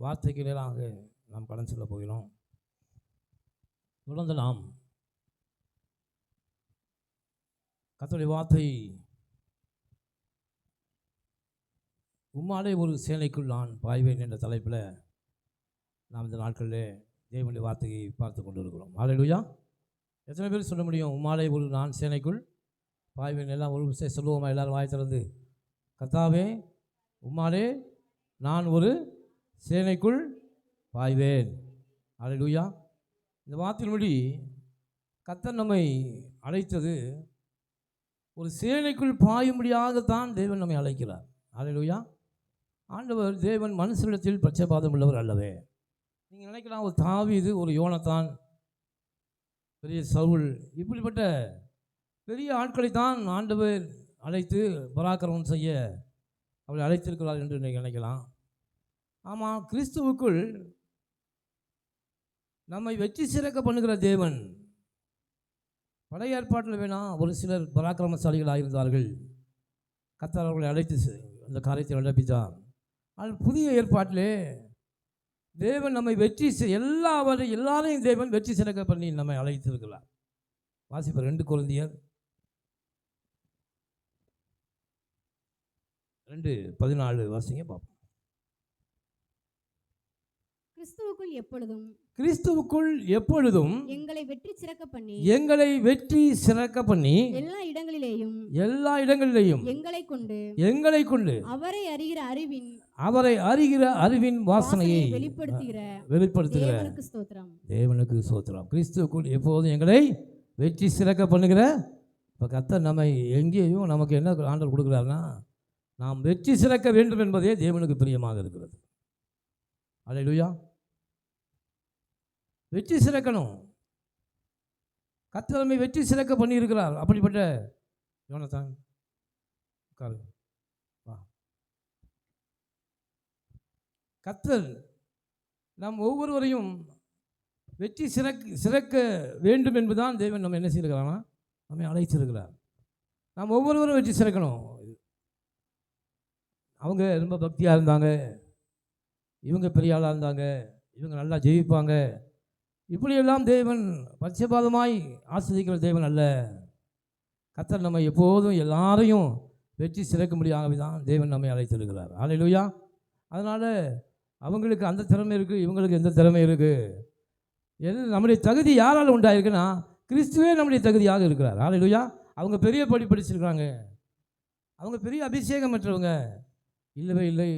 வார்த்தைக்கு நேராக நாம் கடன் சொல்ல போகிறோம். தொடர்ந்து நாம் கர்த்தருடைய வார்த்தை, உம்மாலே ஒரு சேனைக்குள் நான் பாய்வேன் என்ற தலைப்பில் நாம் இந்த நாட்களில் தேவனுடைய வார்த்தையை பார்த்து கொண்டு இருக்கிறோம். ஹல்லேலூயா. எத்தனை பேர் சொல்ல முடியும் உம்மாலே ஒரு நான் சேனைக்குள் பாய்வேன்? எல்லாம் ஒரு விஷயம் சொல்லுவோமா? எல்லாரும் வாய் திறந்து, கர்த்தாவே உம்மாலே நான் ஒரு சேனைக்குள் பாய்வேன். ஹல்லேலூயா. இந்த வார்த்தையின்படி கர்த்தர் நம்மை அழைத்தது ஒரு சேனைக்குள் பாயும்படியாகத்தான் தேவன் நம்மை அழைக்கிறார். ஹல்லேலூயா. ஆண்டவர் தேவன் மனுஷனிடத்தில் பட்சபாதம் உள்ளவர் அல்லவே. நீங்கள் நினைக்கலாம், ஒரு தாவீது, ஒரு யோனத்தான், பெரிய சவுல், இப்படிப்பட்ட பெரிய ஆட்களைத்தான் ஆண்டவர் அழைத்து பராக்கிரமம் செய்ய அவரை அழைத்திருக்கிறார் என்று நீங்கள் நினைக்கலாம். ஆமாம், கிறிஸ்துவுக்குள் நம்மை வெற்றி சிறக்க பண்ணுகிற தேவன். பழைய ஏற்பாட்டில் வேணால் ஒரு சிலர் பராக்கிரமசாலிகளாக இருந்தார்கள், கர்த்தர் அவர்களை அழைத்து அந்த காரியத்தை நடப்பித்தார். ஆனால் புதிய ஏற்பாட்டிலே தேவன் நம்மை வெற்றி எல்லாரையும் தேவன் வெற்றி சிறக்க பண்ணி நம்மை அழைத்திருக்கிறார். வாசிப்பர் 2 கொரிந்தியர் 2:14 வாசிங்க பார்ப்போம். கிறிஸ்துவுக்குள் எப்பொழுதும் எங்களை வெற்றி சிறக்க பண்ணி எல்லா இடங்களிலேயும் எங்களை கொண்டு அவரை அறிகிற அறிவின் வாசனையை வெளிப்படுத்துகிற தேவனுக்கு ஸ்தோத்திரம். கிறிஸ்துவுக்குள் எப்போதும் எங்களை வெற்றி சிறக்க பண்ணுகிற. இப்போ கர்த்தர் நம்மை எங்கேயும் நமக்கு என்ன ஆண்டவர் கொடுக்குறாருன்னா, நாம் வெற்றி சிறக்க வேண்டும் என்பதே தேவனுக்கு பிரியமாக இருக்கிறது. அல்லேலூயா. வெற்றி சிறக்கணும். கர்த்தர் நம்மை வெற்றி சிறக்க பண்ணியிருக்கிறார். அப்படிப்பட்ட யோனத்தான் கர்த்தர் நாம் ஒவ்வொருவரையும் வெற்றி சிறக்க வேண்டும் என்பதுதான் தேவன் நம்ம என்ன செய்திருக்கிறான்னா, நம்மை அழைச்சிருக்கிறார். நாம் ஒவ்வொருவரும் வெற்றி சிறக்கணும். அவங்க ரொம்ப பக்தியாக இருந்தாங்க, இவங்க பெரிய ஆளாக இருந்தாங்க, இவங்க நல்லா ஜெயிப்பாங்க, இப்படியெல்லாம் தேவன் பட்சபாதமாய் ஆஸ்வதிக்கிற தேவன் அல்ல. கர்த்தர் நம்ம எப்போதும் எல்லாரையும் வெற்றி சிறக்கும்படியாகவே தான் தேவன் நம்மை அழைத்திருக்கிறார். ஹல்லேலூயா. அதனால் அவங்களுக்கு அந்த திறமை இருக்குது, இவங்களுக்கு எந்த திறமை இருக்குது. நம்முடைய தகுதி யாரால் உண்டாயிருக்குன்னா, கிறிஸ்துவே நம்முடைய தகுதியாக இருக்கிறார். ஹல்லேலூயா. அவங்க பெரிய படிச்சிருக்கிறாங்க, அவங்க பெரிய அபிஷேகம் பெற்றவங்க இல்லவே இல்லை.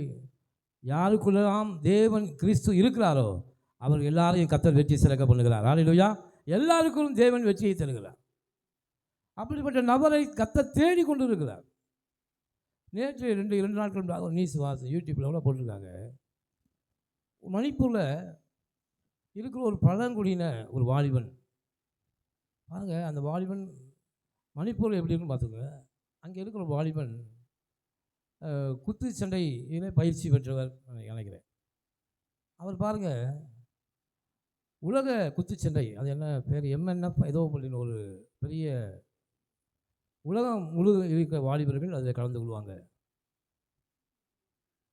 யாருக்குள்ளெல்லாம் தேவன் கிறிஸ்து இருக்கிறாரோ அவர் எல்லாரையும் கர்த்தர் வெற்றி சிறக்க பண்ணுகிறார். ஹல்லேலூயா. எல்லாருக்கும் தேவன் வெற்றியை தருகிறார். அப்படிப்பட்ட நபரை கர்த்தர் தேடி கொண்டு இருக்கிறார். நேற்று 2 நாட்கள் ஒரு நியூஸ் யூடியூப்பில் கூட போட்டிருக்காங்க. மணிப்பூரில் இருக்கிற ஒரு பழங்குடியின ஒரு வாலிபன் பாருங்கள். அந்த வாலிபன் மணிப்பூரில் எப்படி இருக்குன்னு பார்த்துங்க. அங்கே இருக்கிற வாலிபன் குத்து சண்டையிலே பயிற்சி பெற்றவர் நினைக்கிறேன். அவர் பாருங்கள், உலக குத்துச்சண்டை, அது என்ன பேர், MNF ஏதோ அப்படின்னு ஒரு பெரிய உலகம் முழு இருக்கிற வாலிபர்கள் அதில் கலந்து கொள்வாங்க.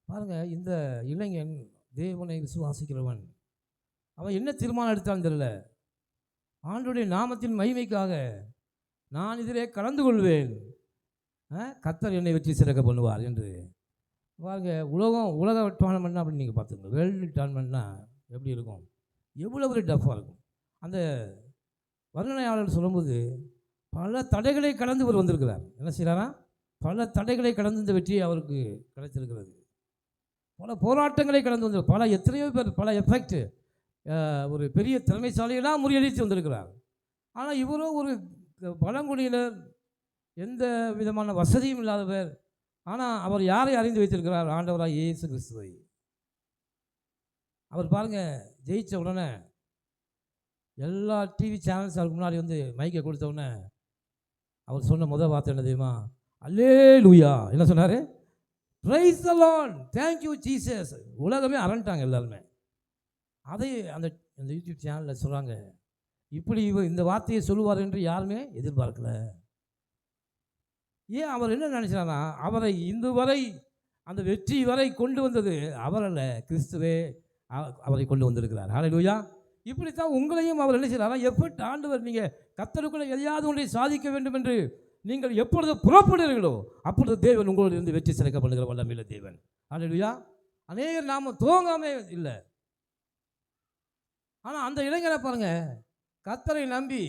பாருங்கள், இந்த இளைஞன் தேவனை விசுவாசிக்கிறவன். அவன் என்ன தீர்மானம் எடுத்தான்னு தெரியல, ஆண்டவருடைய நாமத்தின் மகிமைக்காக நான் இதிலே கலந்து கொள்வேன், கர்த்தர் என்னை வெற்றி சிறக்க பண்ணுவார் என்று. பாருங்கள், உலக டோர்னமெண்ட்னா அப்படின்னு நீங்கள் பார்த்துங்க. வேர்ல்டு டோர்னமெண்ட்னா எப்படி இருக்கும், எவ்வளோ ஒரு டஃப்பாக இருக்கும். அந்த வர்ணனையாளர் சொல்லும்போது பல தடைகளை கடந்து இவர் வந்திருக்கிறார். என்ன செய்கிறாரா, பல தடைகளை கடந்து இந்த வெற்றி அவருக்கு கிடைத்திருக்கிறது. பல போராட்டங்களை கடந்து வந்து எத்தனையோ பேர் பல எஃபெக்ட் ஒரு பெரிய திறமைசாலியெல்லாம் முறியடித்து வந்திருக்கிறார். ஆனால் இவரோ ஒரு பழங்குடியினர், எந்த விதமான வசதியும் இல்லாதவர். ஆனால் அவர் யாரை அறிந்து வைத்திருக்கிறார்? ஆண்டவராக இயேசு கிறிஸ்துவை. அவர் பாருங்கள், ஜெயித்த உடனே எல்லா டிவி சேனல்ஸ் அவருக்கு முன்னாடி வந்து மைக்கை கொடுத்த உடனே அவர் சொன்ன முதல் வார்த்தை என்ன தெரியுமா? அல்லேலூயா. என்ன சொன்னார்? Praise the Lord, thank you Jesus. உலகமே அரண்டாங்க எல்லாருமே. அதை அந்த யூடியூப் சேனலில் சொல்கிறாங்க. இப்படி இந்த வார்த்தையை சொல்லுவார் என்று யாருமே எதிர்பார்க்கல. ஏன் அவர் என்ன நினச்சானா, அவரை இன்று வரை அந்த வெற்றி வரை கொண்டு வந்தது அவரல்ல, கிறிஸ்துவே அவரை கொண்டு வந்திருக்கிறார். ஹல்லேலூயா. இப்படித்தான் உங்களையும் அவர் என்ன செய்கிறார்? எப்பட்டு ஆண்டவர் நீங்கள் கர்த்தருக்குள்ளே எதையாவது ஒன்றை சாதிக்க வேண்டும் என்று நீங்கள் எப்பொழுது புறப்படுகிறீர்களோ அப்பொழுது தேவன் உங்களோடு இருந்து வெற்றி சிறக்க பண்ணுகிற வல்லமையுள்ள தேவன். ஹல்லேலூயா. அநேகர் நாம் துவங்காமே இல்லை. ஆனால் அந்த இளைஞரை பாருங்கள், கர்த்தரை நம்பி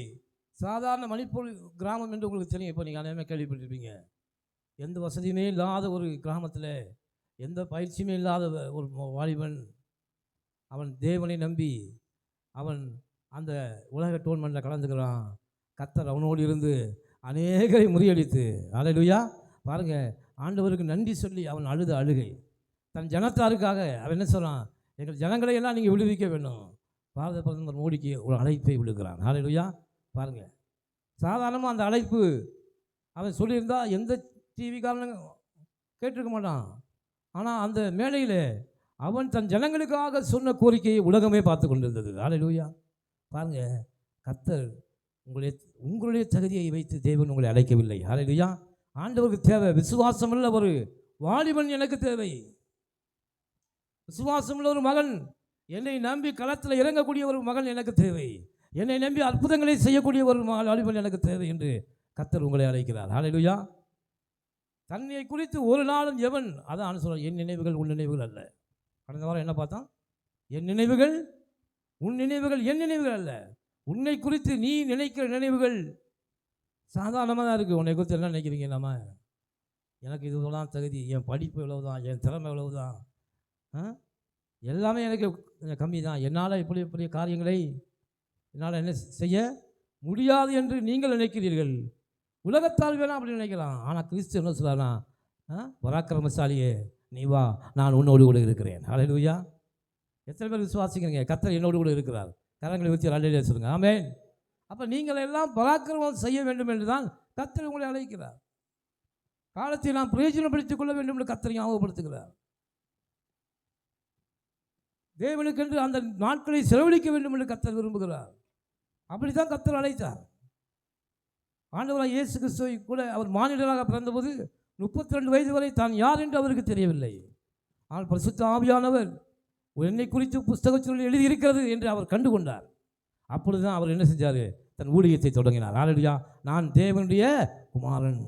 சாதாரண மணிப்பூர் கிராமம் என்று உங்களுக்கு தெரியும். இப்போ நீங்கள் அநேகமாக கேள்விப்பட்டிருப்பீங்க. எந்த வசதியுமே இல்லாத ஒரு கிராமத்தில், எந்த பயிற்சியுமே இல்லாத ஒரு வாலிபன், அவன் தேவனை நம்பி அவன் அந்த உலக டோர்னமெண்ட்டில் கலந்துக்கிறான். கர்த்தர் அவனோடு இருந்து அநேகரை முறியடித்து, ஹல்லேலூயா. பாருங்கள், ஆண்டவருக்கு நன்றி சொல்லி அவன் அழுத அழுகை. தன் ஜனத்தாருக்காக அவன் என்ன சொல்கிறான்? எங்கள் ஜனங்களை எல்லாம் நீங்கள் விடுவிக்க வேண்டும். பாரத பிரதமர் மோடிக்கு ஒரு அழைப்பை விடுக்கிறான். ஹல்லேலூயா. பாருங்கள், சாதாரணமாக அந்த அழைப்பு அவன் சொல்லியிருந்தா எந்த டிவிக்காரனும் கேட்டிருக்க மாட்டான். ஆனால் அந்த மேடையில் அவன் தன் ஜனங்களுக்காக சொன்ன கோரிக்கையை உலகமே பார்த்து கொண்டிருந்தது. ஹல்லேலூயா. பாருங்கள், கர்த்தர் உங்களுடைய தகுதியை வைத்து தேவன் உங்களை அழைக்கவில்லை. ஹல்லேலூயா. ஆண்டவருக்கு தேவை விசுவாசமுள்ள ஒரு வாலிபன். எனக்கு தேவை விசுவாசமுள்ள ஒரு மகன். என்னை நம்பி களத்தில் இறங்கக்கூடிய ஒரு மகன் எனக்கு தேவை. என்னை நம்பி அற்புதங்களை செய்யக்கூடிய ஒரு வாலிபன் எனக்கு தேவை என்று கர்த்தர் உங்களை அழைக்கிறார். ஹல்லேலூயா. தன்னை குறித்து ஒரு நாளும் எவன் அதான் சொல்கிறான், என் நினைவுகள் உன் நினைவுகள் அல்ல. கடந்த வாரம் என்ன பார்த்தோம்? என் நினைவுகள் உன் நினைவுகள் என் நினைவுகள் அல்ல. உன்னை குறித்து நீ நினைக்கிற நினைவுகள் சாதாரணமாக தான் இருக்குது. உன்னை குறித்து என்ன நினைக்கிறீங்க? நம்ம எனக்கு இதுதான் தகுதி, என் படிப்பு இவ்வளவு தான், என் திறமை இவ்வளவு தான், எல்லாமே எனக்கு கம்மி தான், என்னால் இப்படி இப்படி காரியங்களை என்னால் என்ன செய்ய முடியாது என்று நீங்கள் நினைக்கிறீர்கள். உலகத்தால் வேணாம் அப்படி நினைக்கலாம். ஆனால் கிறிஸ்து என்ன சொல்கிறானா? பராக்கிரமசாலியே நீ வா, நான் உன்னோடு கூட இருக்கிறேன். ஹல்லேலூயா. எத்தனை பேர் விசுவாசிக்கிறீங்க? கர்த்தர் என்னோடு கூட இருக்கிறார்? கரங்களை வச்சு ஹல்லேலூயா சொல்லுங்கள். ஆமென். அப்போ நீங்கள் எல்லாம் பராக்கிரமம் செய்ய வேண்டும் என்று தான் கர்த்தர் உங்களை அழைக்கிறார். காலத்தை நாம் பிரயோஜனப்படுத்திக் கொள்ள வேண்டும் என்று கர்த்தர் ஞாபகப்படுத்துகிறார். தேவனுக்கென்று அந்த நாட்களை செலவழிக்க வேண்டும் என்று கர்த்தர் விரும்புகிறார். அப்படி தான் கர்த்தர் அழைத்தார். ஆண்டவராக இயேசு கிறிஸ்துவை கூட அவர் மானிடராக பிறந்தபோது 32 வயது வரை தான் யார் என்று அவருக்கு தெரியவில்லை. ஆனால் பரிசுத்த ஆவியானவர் என்னை குறித்து புஸ்தகத்தில் எழுதியிருக்கிறது என்று அவர் கண்டுகொண்டார். அப்பொழுது தான் அவர் என்ன செஞ்சார்? தன் ஊழியத்தை தொடங்கினார். ஹல்லேலூயா. நான் தேவனுடைய குமாரன்,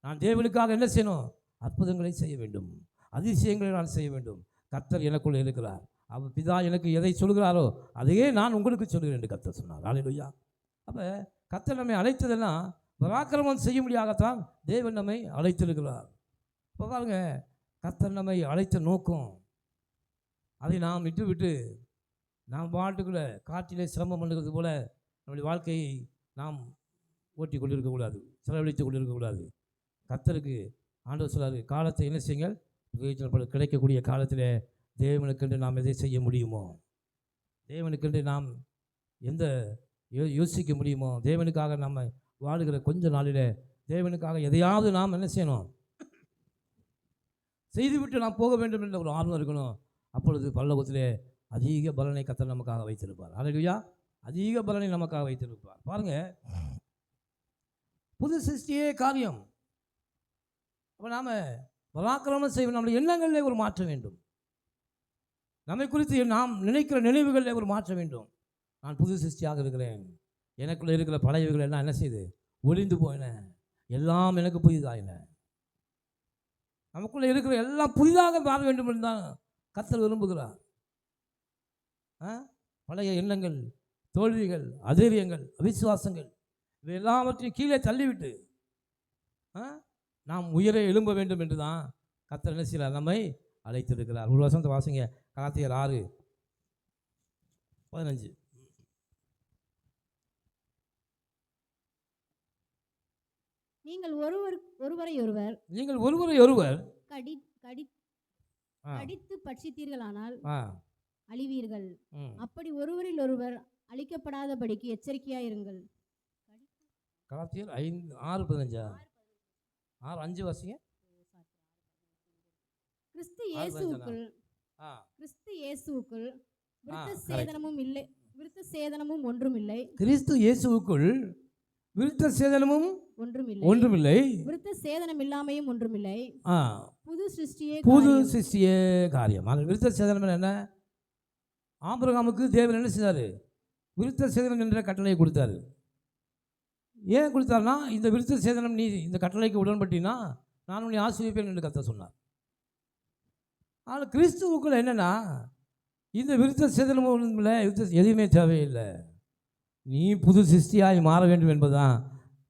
நான் தேவனுக்காக என்ன செய்யணும்? அற்புதங்களை செய்ய வேண்டும், அதிசயங்களை நான் செய்ய வேண்டும். கர்த்தர் எனக்குள்ளே இருக்கிறார். அவர் பிதா எனக்கு எதை சொல்கிறாரோ அதையே நான் உங்களுக்கு சொல்கிறேன் என்று கர்த்தர் சொன்னார். ஹல்லேலூயா. அப்போ கர்த்தர் நம்மை அழைத்ததெல்லாம் பராக்கிரமம் செய்ய முடியாகத்தான் தேவன் நம்மை அழைத்திருக்கிறார். இப்போ பாருங்க, கர்த்தர் நம்மை அழைத்த நோக்கம் அதை நாம் விட்டு நாம் பாட்டுக்குள்ளே காற்றிலே சிரமம் பண்ணுறது போல நம்முடைய வாழ்க்கையை நாம் ஓட்டி கொண்டிருக்கக்கூடாது, செலவழித்து கொண்டிருக்கக்கூடாது. கர்த்தருக்கு ஆண்டவர் சொல்கிறார், காலத்தை என்ன செய்யுங்கள்? பிரயோஜனப்பட கிடைக்கக்கூடிய காலத்தில் தேவனுக்கென்று நாம் எதை செய்ய முடியுமோ, தேவனுக்கென்று நாம் எந்த யோசிக்க முடியுமோ, தேவனுக்காக நம்ம வாழுகிற கொஞ்ச நாளில் தேவனுக்காக எதையாவது நாம் என்ன செய்யணும்? செய்துவிட்டு நாம் போக வேண்டும் என்ற ஒரு ஆர்வம் இருக்கணும். அப்பொழுது பரலோகத்திலே அதிக பலனை கர்த்தர் நமக்காக வைத்திருப்பார். ஹல்லேலூயா. அதிக பலனை நமக்காக வைத்திருப்பார். பாருங்கள், புது சிருஷ்டியே காரியம். அப்போ நாம் பராக்கிரமம் செய்வோம். நம்முடைய எண்ணங்களிலே ஒரு மாற்றம் வேண்டும். நம்மை குறித்து நாம் நினைக்கிற நினைவுகளில் ஒரு மாற்றம் வேண்டும். நான் புது சிருஷ்டியாக இருக்கிறேன், எனக்குள்ளே இருக்கிற பழையவைகள் எல்லாம் என்ன செய்து ஒளிந்து போயின, எல்லாம் எனக்கு புதிதாயின. நமக்குள்ளே இருக்கிற எல்லாம் புதிதாக மாற வேண்டும் என்று தான் கர்த்தர் விரும்புகிறார். பழைய எண்ணங்கள், தோல்விகள், அதிரியங்கள், அவிசுவாசங்கள் இவை எல்லாவற்றையும் கீழே தள்ளிவிட்டு நாம் உயர எழும்ப வேண்டும் என்று தான் கர்த்தர் என்ன செய்கிறார்? நம்மை அழைத்திருக்கிறார். ஒரு வசனத்தை வாசிங்க, கலாத்தியர் 6:15. நீங்கள் ஒருவரை ஒருவர் கடித்து பட்சித்தீர்களானால் அழிவீர்கள். அப்படி ஒருவரில் ஒருவர் அழிக்கப்படாதபடிக்கு எச்சரிக்கையாயிருங்கள். கலாத்தியர் 6:15. 6:5 வாசிங்க. கிறிஸ்து இயேசுவுக்குள் விருத்த சேதனமும் ஒன்றுமில்லை. கிறிஸ்து இயேசுவுக்குள் விருத்த சேதனமும் ஒன்றுமில்லை. விருத்த சேதனம் இல்லாமையும் ஒன்றுமில்லை. புது சிருஷ்டியே காரியம். விருத்த சேதனம் என்ன? ஆபிரகாமுக்கு தேவன் என்ன செய்தார்? விருத்த சேதனம் என்ற கட்டளையை கொடுத்தாரு. ஏன் கொடுத்தாருன்னா, இந்த விருத்த சேதனம் நீ இந்த கட்டளைக்கு உடன்பட்டினா நான் உன்னை ஆசீர்வதிப்பேன் என்று கர்த்தர் சொன்னார். ஆனால் கிறிஸ்துவுக்குள்ள என்னென்னா, இந்த விருத்த சேதனம் ஒன்றும் இல்லை, எதுவுமே தேவையில்லை. நீ புது சிருஷ்டியாய் மாற வேண்டும் என்பதுதான்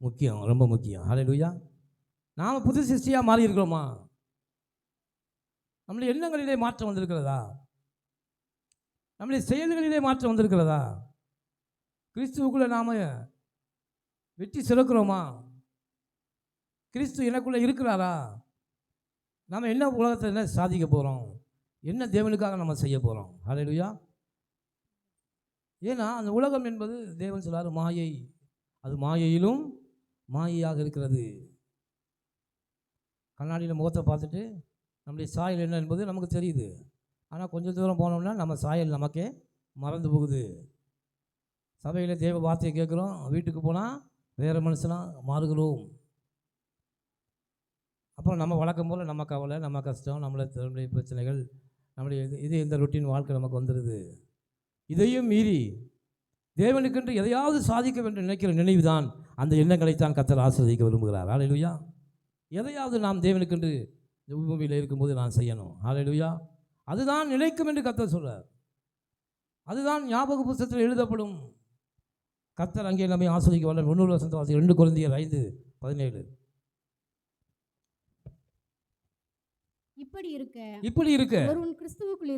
முக்கியம், ரொம்ப முக்கியம். ஹல்லேலூயா. நாம் புது சிருஷ்டியாக மாறி இருக்கிறோமா? நம்முடைய எண்ணங்களிலே மாற்றம் வந்திருக்கிறதா? நம்முடைய செயல்களிலே மாற்றம் வந்திருக்கிறதா? கிறிஸ்துவுக்குள்ளே நாம் வெற்றி சிறக்கிறோமா? கிறிஸ்து எனக்குள்ளே இருக்கிறாரா? நாம் என்ன உலகத்தில் என்ன சாதிக்க போகிறோம்? என்ன தேவனுக்காக நம்ம செய்ய போகிறோம்? ஹல்லேலூயா. ஏன்னா அந்த உலகம் என்பது தேவன் சொல்லார் மாயை, அது மாயையிலும் மாயையாக இருக்கிறது. கண்ணாடியில் முகத்தை பார்த்துட்டு நம்முடைய சாயல் என்ன என்பது நமக்கு தெரியுது. ஆனால் கொஞ்சம் தூரம் போனோம்னா நம்ம சாயல் நமக்கே மறந்து போகுது. சபையில் தேவ வார்த்தையை கேட்குறோம், வீட்டுக்கு போனால் வேறு மனுஷனாக மாறுகிறோம். அப்புறம் நம்ம வழக்கம் போல் நம்ம கவலை, நம்ம கஷ்டம், நம்மளுடைய பிரச்சனைகள், நம்முடைய இது இந்த ரொட்டீன் வாழ்க்கை நமக்கு வந்துடுது. இதையும் மீறி தேவனுக்கென்று எதையாவது சாதிக்க வேண்டும் நினைக்கிற நினைவு தான், அந்த எண்ணங்களைத்தான் கர்த்தர் ஆசீர்வதிக்க விரும்புகிறார். ஹல்லேலூயா. எதையாவது நாம் தேவனுக்கென்று இந்த பூமியில் இருக்கும்போது நான் செய்யணும். ஹல்லேலூயா. அதுதான் நிலைக்கும் என்று கர்த்தர் சொல்கிறார். அதுதான் ஞாபக புத்தகத்தில் எழுதப்படும். கர்த்தர் அங்கே நம்மை ஆசீர்வதிக்க வல்ல. 100 வாசி 2 கொரிந்தியர் 5:17. இப்படி இருக்க ஒருவன் கிறிஸ்துவுக்குள்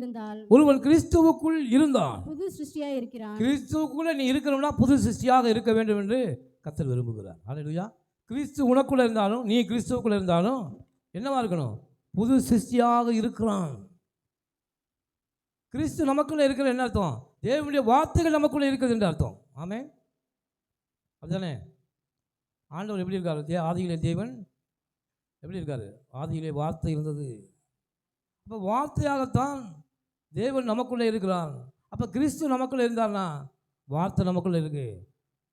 இருந்தால் புது சிருஷ்டியாய் இருக்கிறான். கிறிஸ்துவுக்குள்ள நீ இருக்கணும்னா புது சிருஷ்டியாக இருக்க வேண்டும் என்று கர்த்தர் விரும்புகிறார். ஹல்லேலூயா. கிறிஸ்து உனக்குள்ள இருந்தாலும் நீ கிறிஸ்துவுக்குள்ள இருந்தாலும் என்னவா இருக்கணும்? புது சிருஷ்டியாக இருக்கிறான். கிறிஸ்து நமக்குள்ள இருக்கிற என்ன அர்த்தம்? தேவனுடைய வார்த்தைகள் நமக்குள்ள இருக்குது என்று அர்த்தம். ஆமென். அதுதானே ஆண்டவர் எப்படி இருக்காரு? ஆதியிலே தேவன் எப்படி இருக்காரு? ஆதியிலே வார்த்தை இருந்தது. அப்போ வார்த்தையாகத்தான் தேவன் நமக்குள்ளே இருக்கிறான். அப்போ கிறிஸ்து நமக்குள்ளே இருந்தார்னா வார்த்தை நமக்குள்ளே இருக்கு.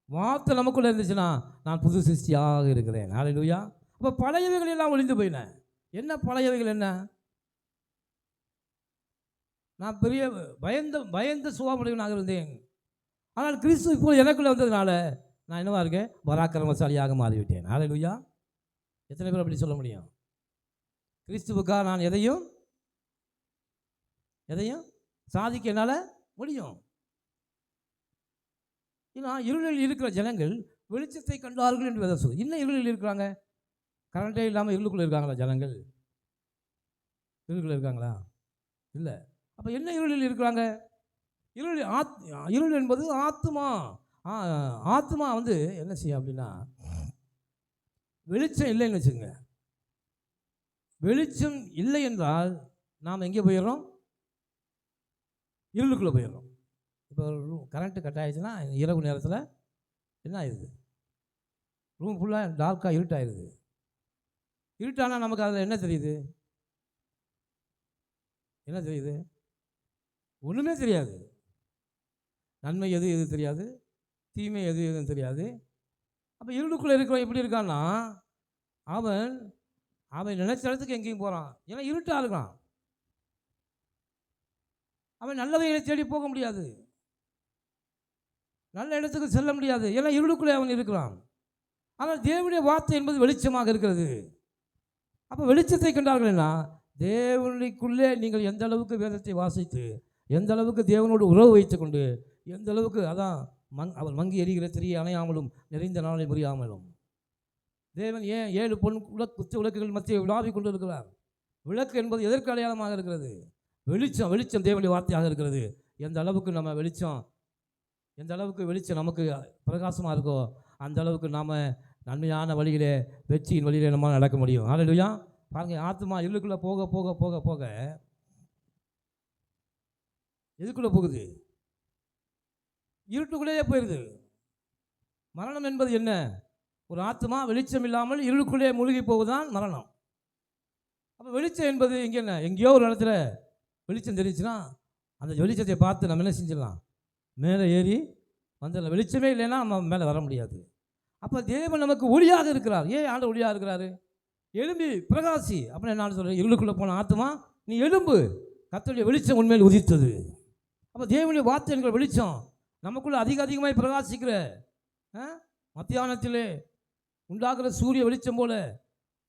வார்த்தை நமக்குள்ளே இருந்துச்சுன்னா நான் புது சிருஷ்டியாக இருக்கிறேன். ஹல்லேலூயா. அப்போ பழையவைகள் எல்லாம் ஒழிந்து போயினேன். என்ன பழையவைகள்? என்ன? நான் பெரிய பயந்த சுவாமுடையவனாக இருந்தேன். ஆனால் கிறிஸ்து இப்போ எனக்குள்ளே வந்ததுனால நான் என்னவா இருக்கேன்? பராக்கிரமசாலியாக மாறிவிட்டேன். ஹல்லேலூயா. எத்தனை பேர் அப்படி சொல்ல முடியும்? கிறிஸ்துவுக்காக நான் எதையும் சாதிக்க என்னால் முடியும். ஏன்னா இருளில் இருக்கிற ஜனங்கள் வெளிச்சத்தை கண்டார்கள் என்று வேதம் சொல்லுது. இன்னும் இருளில் இருக்கிறாங்க. கரண்டே இல்லாமல் இருளுக்குள்ளே இருக்காங்களா ஜனங்கள்? இருளுக்குள்ளே இருக்காங்களா? இல்லை. அப்போ என்ன இருளில் இருக்கிறாங்க? இருள் என்பது ஆத்மா. ஆத்மா வந்து என்ன செய்யும் அப்படின்னா, வெளிச்சம் இல்லைன்னு வச்சுங்க. வெளிச்சம் இல்லை என்றால் நாம் எங்கே போயிடுறோம்? இருளுக்குள்ளே போயிடுறோம். இப்போ கரண்ட்டு கட் ஆகிடுச்சுன்னா இரவு நேரத்தில் என்ன ஆயிடுது? ரூம் ஃபுல்லாக டார்க்காக இருட்டாயிடுது. இருட்டானால் நமக்கு அதில் என்ன தெரியுது? என்ன தெரியுது? ஒன்றுமே தெரியாது. நன்மை எது தெரியாது, தீமை எதுவும் தெரியாது. அப்போ இருளுக்குள்ளே இருக்கிறவன் எப்படி இருக்கான்னா, அவன் நினைச்ச இடத்துக்கு எங்கேயும் போகிறான். ஏன்னா இருட்டாக இருக்கான். அவன் நல்லவைகளை தேடி போக முடியாது, நல்ல இடத்துக்கு செல்ல முடியாது. ஏன்னா இருளுக்குள்ளே அவன் இருக்கிறான். ஆனால் தேவனுடைய வார்த்தை என்பது வெளிச்சமாக இருக்கிறது. அப்போ வெளிச்சத்தை கண்டார்கள்னா தேவனுக்குள்ளே நீங்கள் எந்த அளவுக்கு வேதத்தை வாசித்து, எந்த அளவுக்கு தேவனோடு உறவு வைத்து கொண்டு, எந்த அளவுக்கு அதான் அவன் மங்கி எரிகிற திரிய அணையாமலும் நிறைந்த நாளை புரியாமலும். தேவன் ஏன் 7 பொன் குத்து விளக்குகள் மத்திய விழாவிக் கொண்டு இருக்கிறார்? விளக்கு என்பது எதற்கு அடையாளமாக இருக்கிறது? வெளிச்சம் தேவனுடைய வார்த்தையாக இருக்கிறது. எந்த அளவுக்கு நம்ம எந்த அளவுக்கு வெளிச்சம் நமக்கு பிரகாசமாக இருக்கோ அந்த அளவுக்கு நாம் நன்மையான வழியிலே, வெற்றியின் வழியிலே நம்ம நடக்க முடியும். ஹல்லேலூயா. பாருங்கள், ஆத்மா இருளுக்குள்ளே போக போக போக போக எதுக்குள்ளே போகுது? இருட்டுக்குள்ளேயே போயிடுது. மரணம் என்பது என்ன? ஒரு ஆத்மா வெளிச்சம் இல்லாமல் இருளுக்குள்ளே மூழ்கி போவதுதான் மரணம். அப்போ வெளிச்சம் என்பது இங்கே என்ன? எங்கேயோ ஒரு இடத்துல வெளிச்சம் தெரிஞ்சுன்னா அந்த வெளிச்சத்தை பார்த்து நம்ம என்ன செஞ்சிடலாம்? மேலே ஏறி வந்துடலாம். வெளிச்சமே இல்லைன்னா நம்ம மேலே வர முடியாது. அப்போ தேவன் நமக்கு ஒளியாக இருக்கிறார். ஏன் ஆண்டு ஒளியாக இருக்கிறாரு? எழும்பி பிரகாசி. அப்புறம் என்ன சொல்கிறேன்? இருளுக்குள்ளே போன ஆத்மா நீ எழும்பு, கர்த்தருடைய வெளிச்சம் உண்மையில் உதித்தது. அப்போ தேவனுடைய வார்த்தை என்கிற வெளிச்சம் நமக்குள்ள அதிகமாய் பிரகாசிக்கிற மத்தியானத்திலே உண்டாகிற சூரிய வெளிச்சம் போல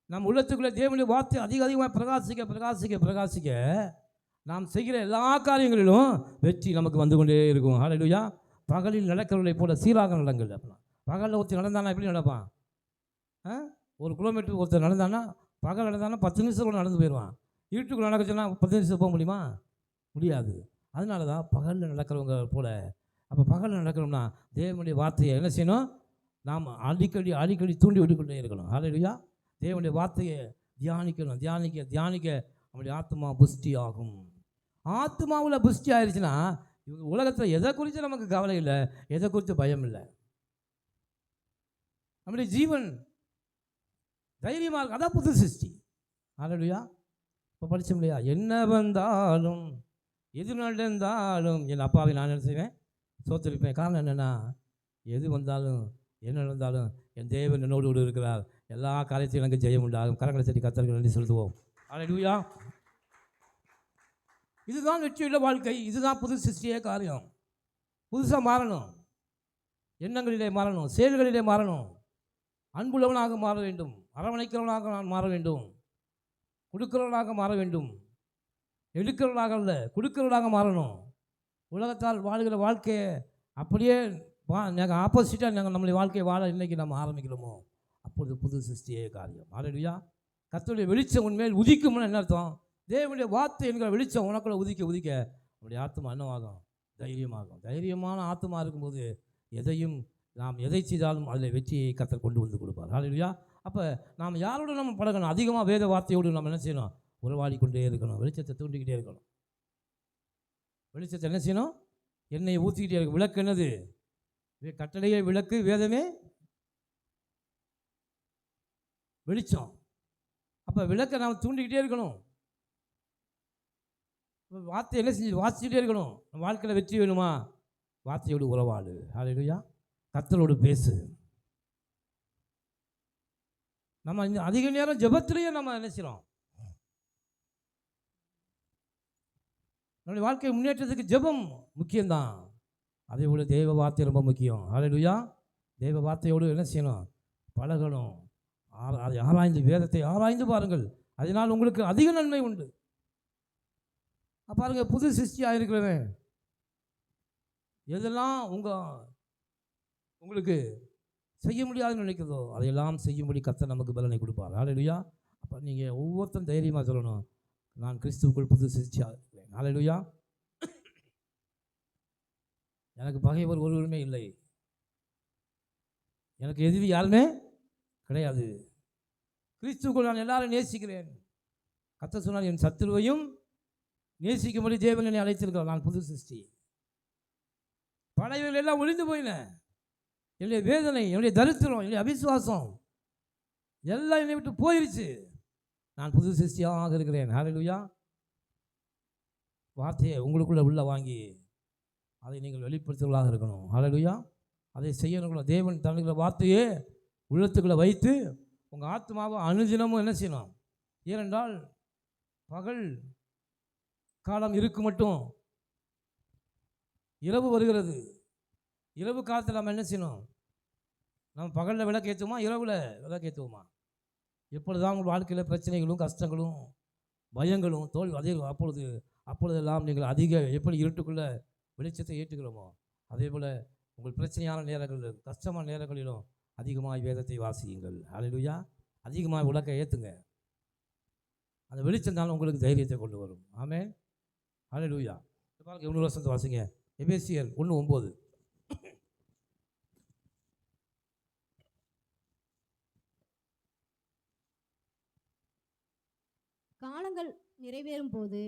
நம் உள்ளத்துக்குள்ளே தேவனுடைய வார்த்தை அதிகமாக பிரகாசிக்க நாம் செய்கிற எல்லா காரியங்களிலும் வெற்றி நமக்கு வந்து கொண்டே இருக்கும். ஹல்லேலூயா. பகலில் நடக்கிறவர்களை போல சீராக நடங்கள். அப்படின்னா பகலில் ஒருத்தர் நடந்தானா எப்படி நடப்பான்? 1 கிலோமீட்டர் ஒருத்தர் நடந்தானா, பகல் நடந்தானா 10 நிமிஷம் கூட நடந்து போயிடுவான். இருட்டுக்குள்ள நடக்குச்சுன்னா 10 நிமிஷம் போக முடியுமா? முடியாது. அதனால தான் பகலில் நடக்கிறவங்க போல. அப்போ பகலில் நடக்கிறோம்னா தேவனுடைய வார்த்தையை என்ன செய்யணும்? நாம் அடிக்கடி தூண்டி விட்டுக்கொண்டே இருக்கணும். ஹல்லேலூயா. தேவனுடைய வார்த்தையை தியானிக்கணும். தியானிக்க நம்முடைய ஆத்மா புஷ்டி ஆகும். ஆத்மாவில் புஷ்டி ஆயிடுச்சுன்னா இவங்க உலகத்தில் எதை குறித்து நமக்கு கவலை இல்லை, எதை குறித்து பயம் இல்லை. நம்முடைய ஜீவன் தைரியமாக இருக்கு. அதான் புது சிருஷ்டி. ஹல்லேலூயா. இப்போ படித்தோம் இல்லையா? என்ன வந்தாலும் எது நடந்தாலும் என் அப்பாவை நான் என்ன செய்வேன்? சோத்திருப்பேன். காரணம் என்னென்னா, எது வந்தாலும் என்ன நடந்தாலும் என் தேவன் என்னோடு கூட இருக்கிறார். எல்லா காரியத்தையும் எனக்கு ஜெயம் உண்டாகும். கரங்களை தட்டி கர்த்தருக்கு நன்றி செலுத்துவோம். ஹல்லேலூயா. இதுதான் வெற்றியுள்ள வாழ்க்கை. இதுதான் புது சிருஷ்டியே காரியம். புதுசாக மாறணும். எண்ணங்களிலே மாறணும், செயல்களிலே மாறணும். அன்புள்ளவனாக மாற வேண்டும், அரவணைக்கிறவனாக நான் மாற வேண்டும், கொடுக்கிறவனாக மாற வேண்டும். எடுக்கிறவனாக அல்ல, கொடுக்கிறவனாக மாறணும். உலகத்தால் வாழ்கிற வாழ்க்கையை அப்படியே நாங்கள் ஆப்போசிட்டாக நம்மளுடைய வாழ்க்கையை வாழ இன்றைக்கி நம்ம ஆரம்பிக்கிறோமோ அப்பொழுது புது சிருஷ்டியே காரியம். ஹல்லேலூயா. கர்த்தருடைய வெளிச்சம் உன்மேல் உதிக்கும்னு என்ன அர்த்தம்? தேவனுடைய வார்த்தை என்கிற வெளிச்சம் உனக்குள்ள உதிக்க நம்முடைய ஆத்மா என்னவாகும்? தைரியமாகும். தைரியமான ஆத்மா இருக்கும்போது நாம் எதை செய்தாலும் அதில் வெற்றியை கர்த்தர் கொண்டு வந்து கொடுப்பார். ஹல்லேலூயா. அப்போ நாம் யாரோடு நம்ம பழகணும்? அதிகமாக வேத வார்த்தையோடு நம்ம என்ன செய்யணும்? உறவாடி கொண்டே இருக்கணும். வெளிச்சத்தை தூண்டிக்கிட்டே இருக்கணும். வெளிச்சத்தை என்ன செய்யணும்? எண்ணெயை ஊற்றிக்கிட்டே இருக்கும். விளக்கு என்னது? கட்டளையே விளக்கு, வேதமே வெளிச்சம். அப்போ விளக்கை நாம் தூண்டிக்கிட்டே இருக்கணும். வார்த்தை என்ன செஞ்சு வாசிச்சுட்டே இருக்கணும். வாழ்க்கையில் வெற்றி வேணுமா? வார்த்தையோடு உறவாடு. ஹல்லேலூயா. கர்த்தரோடு பேசு. நம்ம அதிக நேரம் ஜெபத்திலேயே நம்ம என்ன செய்யறோம்? நம்முடைய வாழ்க்கை முன்னேற்றத்துக்கு ஜெபம் முக்கியம்தான். அதே போல் தெய்வ வார்த்தை ரொம்ப முக்கியம். ஹல்லேலூயா. தெய்வ வார்த்தையோடு என்ன செய்யணும்? பழகணும். அதை ஆராய்ந்து, வேதத்தை ஆராய்ந்து பாருங்கள். அதனால் உங்களுக்கு அதிக நன்மை உண்டு. பாருங்கள், புது சிருஷ்டியாக இருக்கிறவன் எதெல்லாம் உங்களுக்கு செய்ய முடியாதுன்னு நினைக்கிறதோ அதையெல்லாம் செய்யும்படி கர்த்தர் நமக்கு பலனை கொடுப்பார். ஹல்லேலூயா. அப்போ நீங்கள் ஒவ்வொருத்தரும் தைரியமாக சொல்லணும், நான் கிறிஸ்துவுக்குள் புது சிருஷ்டியாக இருக்கிறேன். ஹல்லேலூயா. எனக்கு பகைவர் ஒருவருமே இல்லை, எனக்கு எதிரி யாருமே கிடையாது. கிறிஸ்துவுக்குள் நான் எல்லாரும் நேசிக்கிறேன். கர்த்தர் சொன்னார், என் சத்துருவையும் நேசிக்கும்படி தேவன் என்னை அழைத்திருக்கிறார். நான் புது சிருஷ்டி. பழையவர்கள் எல்லாம் ஒழிந்து போயின. என்னுடைய வேதனை, என்னுடைய தரித்திரம், என்னுடைய அவிசுவாசம் எல்லாம் என்னை விட்டு போயிருச்சு. நான் புது சிருஷ்டியாக இருக்கிறேன். ஹல்லேலூயா. வார்த்தையை உங்களுக்குள்ள உள்ள வாங்கி அதை நீங்கள் வெளிப்படுத்துவதாக இருக்கணும். ஹல்லேலூயா. அதை செய்யணும். தேவன் தன்னுடைய வார்த்தையே உள்ளத்துக்குள்ளே வைத்து உங்கள் ஆத்மாவை அனுதினமும் என்ன செய்யணும்? ஏனென்றால் பகல் காலம் இருக்கு மட்டும் இரவு வருகிறது. இரவு காலத்தில் நம்ம என்ன செய்யணும்? நம்ம பகலில் விளக்கு ஏற்றுவோமா, இரவில் விளக்கு ஏற்றுவோமா? எப்பொழுதுதான் உங்கள் வாழ்க்கையில் பிரச்சனைகளும் கஷ்டங்களும் பயங்களும் தோல்வி அதே அப்பொழுதெல்லாம் நீங்கள் எப்படி இருட்டுக்குள்ளே வெளிச்சத்தை ஏற்றுக்கிறோமோ அதே போல் உங்கள் பிரச்சனையான நேரங்களில், கஷ்டமான நேரங்களிலும் அதிகமாக வேதத்தை வாசியுங்கள். ஹல்லேலூயா. அதிகமாக விளக்கை ஏற்றுங்க. அந்த வெளிச்சம் தான் உங்களுக்கு தைரியத்தை கொண்டு வரும். ஆமென். ஹல்லேலூயா. பாருங்க, 1 வருஷத்தை வாசிங்க. எபேசியர் 1:9. காலங்கள் நிறைவேறும் போது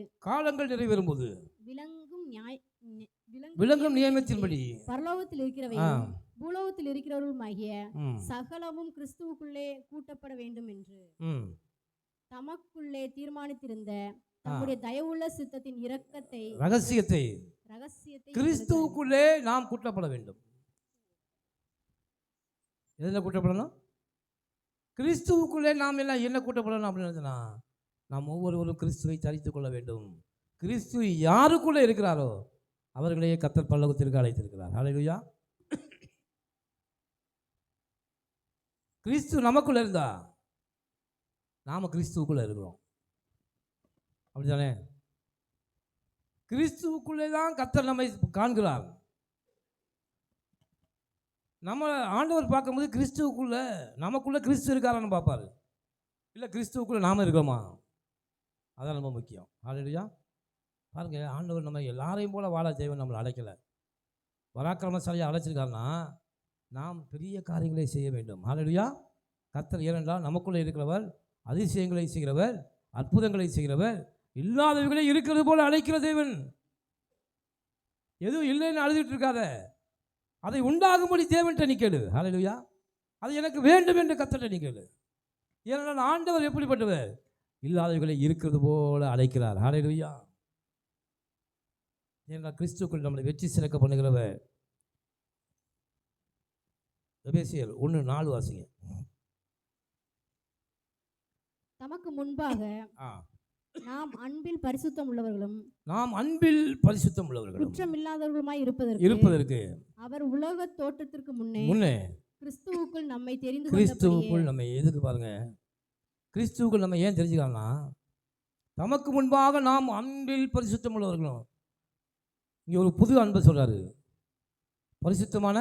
விளங்கும் நியமத்தின்படி பரலோகத்தில் இருக்கிறவையும் பூலோகத்தில் இருக்கிறவர்களுமாகிய சகலமும் கிறிஸ்துவுக்குள்ளே கூட்டப்பட வேண்டும் என்று தமக்குள்ளே தீர்மானித்திருந்த தம்முடைய தயவுள்ள சித்தத்தின் ரகசியத்தை கிறிஸ்துவுக்குள்ளே நாம் கூட்டப்பட வேண்டும். எதில் கூட்டப்படணும்? கிறிஸ்துவுக்குள்ளே நாம் எல்லாம் என்ன கூட்டப்படணும் அப்படின்னு நாம் ஒவ்வொருவரும் கிறிஸ்துவை தரித்து கொள்ள வேண்டும். கிறிஸ்து யாருக்குள்ளே இருக்கிறாரோ அவர்களையே கர்த்தர் பரலோகத்திற்கு அழைத்திருக்கிறார். ஹல்லேலூயா. கிறிஸ்து நமக்குள்ளே இருந்தா நாம் கிறிஸ்துவுக்குள்ளே இருக்கிறோம். அப்படிதானே? கிறிஸ்துவுக்குள்ளே தான் கர்த்தர் நம்மை காண்கிறார். நம்ம ஆண்டவர் பார்க்கும்போது கிறிஸ்துவுக்குள்ளே நமக்குள்ளே கிறிஸ்து இருக்காரான்னு பார்ப்பார். இல்லை கிறிஸ்துவுக்குள்ளே நாம் இருக்கிறோமா? அதான் ரொம்ப முக்கியம். ஹல்லேலூயா. பாருங்கள், ஆண்டவர் நம்ம எல்லாரையும் போல வாழ தேவன் நம்மளை அழைக்கலை. பராக்கிரமசாலியாக அழைச்சிருக்காருன்னா நாம் பெரிய காரியங்களை செய்ய வேண்டும். ஹல்லேலூயா. கர்த்தர் ஏனென்றால் நமக்குள்ளே இருக்கிறவர், அதிசயங்களை செய்கிறவர், அற்புதங்களை செய்கிறவர், இல்லாதவர்களே இருக்கிறது போல அழைக்கிற தேவன். எதுவும் இல்லைன்னு அழுதுட்டு இருக்காத, அதை உண்டாகும்படி தேவன்கிட்ட நீ கேளு. ஹல்லேலூயா. அது எனக்கு வேண்டும் என்று கர்த்தர்கிட்ட நீ கேளு. ஏனென்றால் ஆண்டவர் எப்படிப்பட்டவர்? இல்லாதவர்களை இருக்கிறது போல அழைக்கிறார். ஹல்லேலூயா. ஏன்னா கிறிஸ்துக்குள் நம்மளை வெற்றி சிறக்க பண்ணுகிறவர். எபேசியர் 1:4 வாசிங்க. தமக்கு முன்பாக நாம் அன்பில் பரிசுத்தம் உள்ளவர்களும் குற்றம் இல்லாதவர்களுமாய் இருப்பதற்கு அவர் உலக தோற்றத்திற்கு முன்னே கிறிஸ்துவுக்குள் நம்மை தெரிந்து கிறிஸ்துவுக்குள் நம்ம எதுக்கு பாருங்க, கிறிஸ்துவுக்குள் நம்ம ஏன் தெரிஞ்சுக்கலாம்னா, தமக்கு முன்பாக நாம் அன்பில் பரிசுத்தம் உள்ளவர்களும். இங்கே ஒரு புது அன்பை சொல்றாரு. பரிசுத்தமான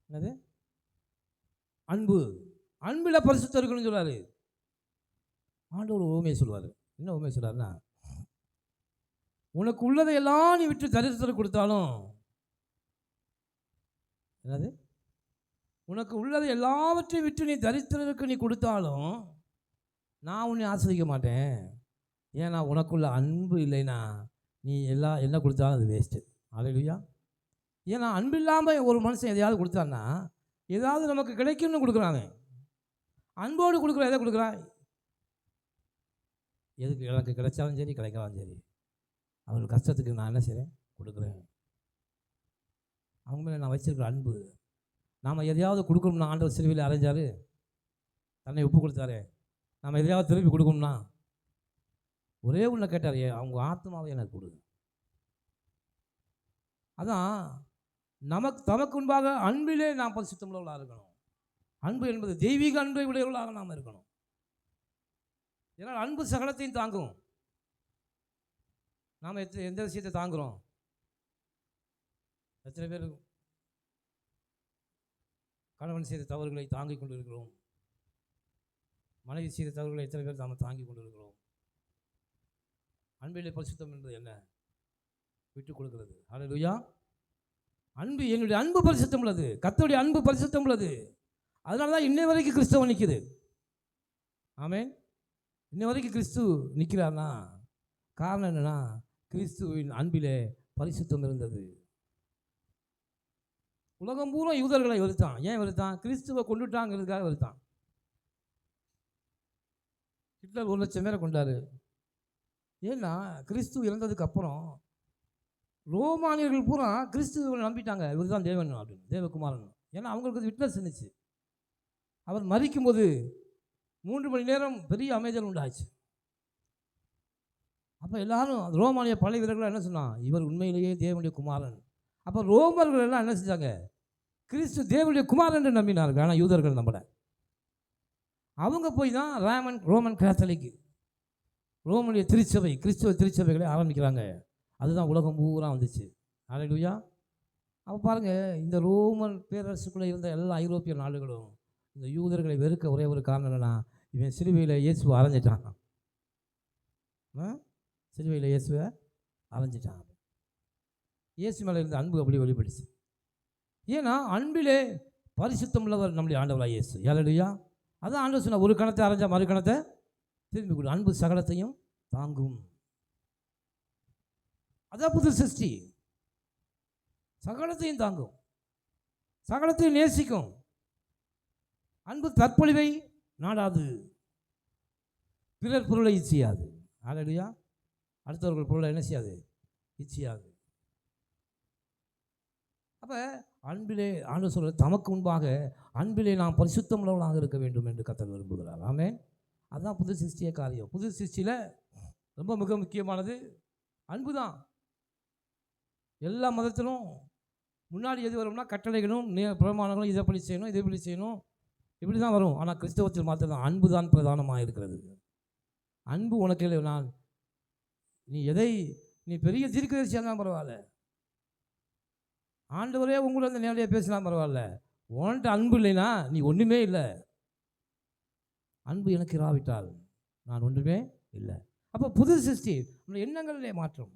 என்னது? அன்பு. அன்பில் பரிசுத்தம் இருக்கணும்னு சொல்றாரு. ஆண்டவர் ஒரு உண்மையை சொல்வார். என்ன உண்மையை சொல்றாருன்னா, உனக்கு உள்ளதை எல்லாம் நீ விட்டு தரிசனம் கொடுத்தாலும், என்னது? உனக்கு உள்ளதை எல்லாவற்றையும் விட்டு நீ தரித்திரருக்கு நீ கொடுத்தாலும் நான் உன்னை ஆசிரிக்க மாட்டேன். ஏன்னா உனக்குள்ள அன்பு இல்லைன்னா நீ என்ன கொடுத்தாலும் அது வேஸ்ட்டு. ஹல்லேலூயா. ஏன்னா அன்பு இல்லாமல் ஒரு மனுஷன் எதையாவது கொடுத்தான்னா ஏதாவது நமக்கு கிடைக்கும்னு கொடுக்குறாங்க. அன்போடு கொடுக்குற எதை கொடுக்குறான்? எதுக்கு எனக்கு கிடைச்சாலும் சரி கிடைக்கலாம் சரி, அவர்கள் கஷ்டத்துக்கு நான் என்ன செய்கிறேன்? கொடுக்குறேன். அவங்க மேலே நான் வச்சிருக்கிற அன்பு. நாம் எதையாவது கொடுக்கணும்னா ஆண்டவர் சிலுவையில் அரைஞ்சார், தன்னை ஒப்பு கொடுத்தாரு. நம்ம எதையாவது திருப்பி கொடுக்கணும்னா ஒரே ஒன்று கேட்டார், அவங்க ஆத்மாவை எனக்கு கொடு. அதான் தமக்கு முன்பாக அன்பிலே நாம் பரிசுத்தம் உள்ளவர்களாக இருக்கணும். அன்பு என்பது தெய்வீக அன்பை உடையவர்களாக நாம் இருக்கணும். ஏன்னால் அன்பு சகலத்தையும் தாங்கும். நாம் எந்த விஷயத்தை தாங்குகிறோம்? எத்தனை பேர் கணவன் செய்த தவறுகளை தாங்கிக் கொண்டு இருக்கிறோம்? மனைவி செய்த தவறுகளை எத்தனை பேர் நாம் தாங்கிக் கொண்டு இருக்கிறோம்? அன்பிலே பரிசுத்தம் என்பது என்ன? விட்டுக் கொடுக்கிறது. ஹல்லேலூயா. அன்பு, என்னுடைய அன்பு பரிசுத்தம் உள்ளது, கர்த்தருடைய அன்பு பரிசுத்தம் உள்ளது. அதனால தான் இன்னை வரைக்கும் கிறிஸ்தவம் நிற்குது. ஆமென். இன்னை வரைக்கும் கிறிஸ்து நிற்கிறார்னா காரணம் என்னன்னா, கிறிஸ்துவின் அன்பிலே பரிசுத்தம் இருந்தது. உலகம் பூரா யூதர்களை வெறுத்தான். ஏன் வெறுத்தான்? கிறிஸ்துவை கொண்டுட்டாங்கிறதுக்காக வெறுத்தான். ஹிட்லர் 1,00,000 பேரை கொண்டாரு. ஏன்னா கிறிஸ்து இறந்ததுக்கு அப்புறம் ரோமானியர்கள் பூரா கிறிஸ்துவை நம்பிட்டாங்க. இவர் தான் தேவன் அப்படின்னு, தேவகுமாரன். ஏன்னா அவங்களுக்கு விட்னஸ் இருந்துச்சு. அவர் மரிக்கும்போது 3 மணி நேரம் பெரிய அமைதல் உண்டாச்சு. அப்போ எல்லாரும் ரோமானிய படை வீரர்கள் என்ன சொன்னான்? இவர் உண்மையிலேயே தேவனுடைய குமாரன். அப்போ ரோமர்கள் எல்லாம் என்ன செஞ்சாங்க? கிறிஸ்து தேவனுடைய குமாரன் என்று நம்பினார்கள். ஆனால் யூதர்கள் நம்பல. அவங்க போய் தான் ரோமன் கேத்தலிக், ரோமனுடைய திருச்சபை, கிறிஸ்துவ திருச்சபைகளை ஆரம்பிக்கிறாங்க. அதுதான் உலகம் பூரா வந்துச்சு. ஹல்லேலூயா. அப்போ பாருங்கள், இந்த ரோமன் பேரரசுக்குள்ளே இருந்த எல்லா ஐரோப்பிய நாடுகளும் இந்த யூதர்களை வெறுக்க ஒரே ஒரு காரணம் என்னென்னா, இவன் சிலுவையில் இயேசுவை அரைஞ்சிட்டான். சிலுவையில் இயேசுவை அரைஞ்சிட்டான். இயேசு மேலே இருந்த அன்பு அப்படி வெளிப்படுச்சு. ஏன்னா அன்பிலே பரிசுத்தம் உள்ளவர் நம்முடைய ஆண்டவராக இயேசு. ஹல்லேலூயா. அதான் ஆண்டவர் சொன்ன, ஒரு கணத்தை அரைஞ்சா மறு கணத்தை திரும்பி கொடு. அன்பு சகலத்தையும் தாங்கும். அதான் புது சிருஷ்டி. சகலத்தையும் தாங்கும், சகலத்தையும் நேசிக்கும். அன்பு தற்பொழிவை நாடாது, பிறர் பொருளை இச்சையாது. ஹல்லேலூயா. அடுத்தவர்கள் பொருளை என்ன செய்யாது? இச்சையாது. அப்போ அன்பிலே ஆண்டவர் சொல்கிறது, தமக்கு முன்பாக அன்பிலே நாம் பரிசுத்தம் உள்ளவர்களாக இருக்க வேண்டும் என்று கர்த்தர் விரும்புகிறார். ஆமென். அதுதான் புது சிருஷ்டிய காரியம். புது சிருஷ்டியில் ரொம்ப மிக முக்கியமானது அன்பு தான். எல்லா மதத்திலும் முன்னாடி எது வரும்னா கட்டளைகளும் பிரமாணங்களும் இதை எப்படி செய்யணும் இதை எப்படி செய்யணும் இப்படி தான் வரும். ஆனால் கிறிஸ்தவத்தில் மாத்திரம் தான் அன்பு தான் பிரதானமாக இருக்கிறது. அன்பு உனக்கு இல்லை. நீ பெரிய தீர்க்கதரிசியாக இருந்தாலும் பரவாயில்ல, ஆண்டவரே உங்களை வந்து நேரடியாக பேசலாம் பரவாயில்ல, உன்கிட்ட அன்பு இல்லைன்னா நீ ஒன்றுமே இல்லை. அன்பு எனக்கு இராவிட்டால் நான் ஒன்றுமே இல்லை. அப்போ புது சிருஷ்டி நம்ம எண்ணங்களிலே மாற்றம்,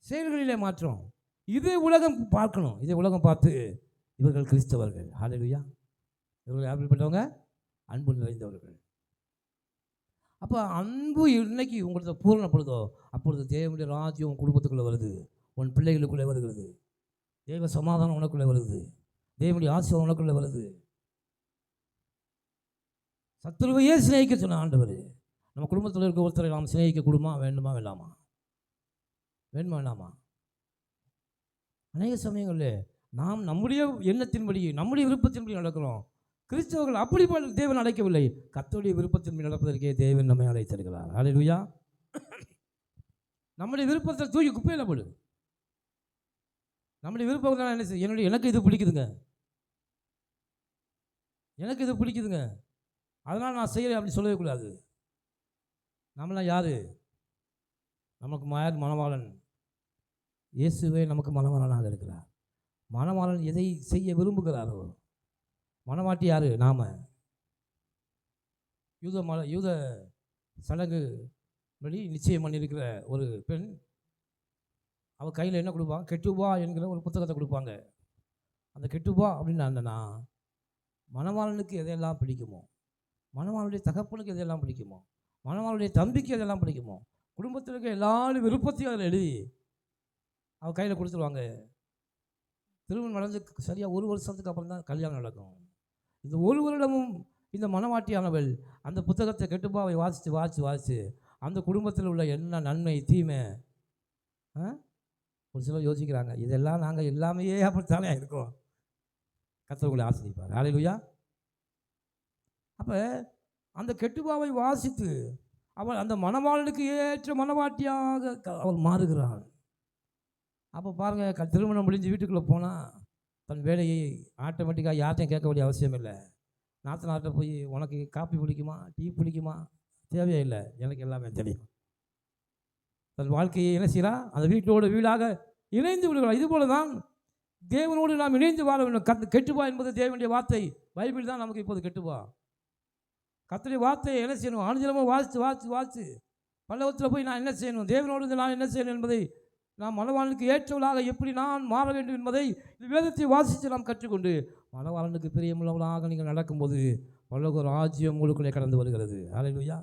செயல்களிலே மாற்றம். இதே உலகம் பார்க்கணும். இதே உலகம் பார்த்து இவர்கள் கிறிஸ்தவர்கள், ஹல்லேலூயா, இவர்கள் எப்படிப்பட்டவங்க? அன்பு நிறைந்தவர்கள். அப்போ அன்பு இன்னைக்கு உங்களுக்கு பூரணப்படுதோ அப்பொழுது தேவனுடைய ராஜ்யம் உன் குடும்பத்துக்குள்ளே வருது, உன் பிள்ளைகளுக்குள்ளே வருகிறது, தேவ சமாதானம் உனக்குள்ளே வருது, தேவனுடைய ஆசீர்வாதம் உனக்குள்ளே வருது. சத்துருவையே சிநேகிக்க சொன்ன ஆண்டவர் நம்ம குடும்பத்தில் இருக்க ஒருத்தரை நாம் சிநேகிக்க கூடுமா? வேண்டுமா வேண்டாமா? வேண்டாமா? அநேக சமயங்களில் நாம் நம்முடைய எண்ணத்தின்படி நம்முடைய விருப்பத்தின்படி நடக்கிறோம். கிறிஸ்தவர்கள் அப்படி தேவன் அழைக்கவில்லை. கர்த்தருடைய விருப்பத்தின்படி நடப்பதற்கே தேவன் நம்மை அழைத்திருக்கிறார். ஹல்லேலூயா. நம்முடைய விருப்பத்தை தூக்கி குப்பையில் போடு. நம்முடைய விருப்பம் என்ன செய்ய? எனக்கு இது பிடிக்குதுங்க, எனக்கு இது பிடிக்குதுங்க, அதனால் நான் செய்கிறேன் அப்படின்னு சொல்லவே கூடாது. நம்மளாம் யார்? நமக்கு மணவாளன் இயேசுவே நமக்கு மணவாளனாக இருக்கிறார். மணவாளன் எதை செய்ய விரும்புகிறாரோ, மணவாட்டி யார்? நாம். யூத சடங்கு படி நிச்சயம் பண்ணியிருக்கிற ஒரு பெண், அவள் கையில் என்ன கொடுப்பாங்க? கெட்டுபா என்கிற ஒரு புத்தகத்தை கொடுப்பாங்க. அந்த கெட்டுபா அப்படின்னு என்னன்னா, மணவாளனுக்கு எதையெல்லாம் பிடிக்குமோ, மணவாளுடைய தகப்பனுக்கு எதையெல்லாம் பிடிக்குமோ, மணவாளுடைய தம்பிக்கு எதெல்லாம் பிடிக்குமோ, குடும்பத்தில் இருக்க எல்லாரும் விருப்பத்தையும் அதில் எழுதி அவள் கையில் கொடுத்துருவாங்க. திருமணம் நடந்து சரியாக 1 வருஷத்துக்கு அப்புறம் தான் கல்யாணம் நடக்கும். இந்த 1 வருடமும் இந்த மணவாட்டியானவள் அந்த புத்தகத்தை கெட்டுப்பாவை வாசித்து அந்த குடும்பத்தில் உள்ள என்ன நன்மை தீமை, ஒரு சிலர் யோசிக்கிறாங்க, இதெல்லாம் நாங்கள் எல்லாமே அப்படித்தானே இருக்கோம். கர்த்தர் உங்களை ஆசீர்வதிப்பார். ஹல்லேலூயா. அப்போ அந்த கெட்டுப்பாவை வாசித்து அவள் அந்த மணவாளனுக்கு ஏற்ற மணவாட்டியாக அவள் மாறுகிறாள். அப்போ பாருங்கள், திருமணம் முடிஞ்சு வீட்டுக்குள்ளே போனால் தன் வேலையை ஆட்டோமேட்டிக்காக யார்ட்டையும் கேட்க வேண்டிய அவசியம் இல்லை. நாத்தனார்ட்ட போய் உனக்கு காப்பி பிடிக்குமா, டீ பிடிக்குமா, தேவையே இல்லை, எனக்கு எல்லாமே தெரியும். தன் வாழ்க்கையை என்ன செய்கிறா? அந்த வீட்டோடு வீடாக இணைந்து விடுகிறாள். இதுபோல தான் தேவனோடு நாம் இணைந்து வாழ வேண்டும். கெட்டுப்பா என்பது தேவனுடைய வார்த்தை. பைபிள் தான் நமக்கு இப்போது கெட்டுப்பா. கர்த்தருடைய வார்த்தையை என்ன செய்யணும்? ஆணிதரமாக வாசித்து பல்லவத்தில் போய் நான் என்ன செய்யணும், தேவனோடு நான் என்ன செய்யணும் என்பதை, நாம் மணவாளனுக்கு ஏற்றவளாக எப்படி நான் மாற வேண்டும் என்பதை வேதத்தை வாசித்து நாம் கற்றுக்கொண்டு மணவாளனுக்கு பிரியமுள்ளவளாக நீங்கள் நடக்கும்போது பல்லவ ராஜ்யம் உங்களுக்குள்ளே கடந்து வருகிறது. ஹல்லேலூயா.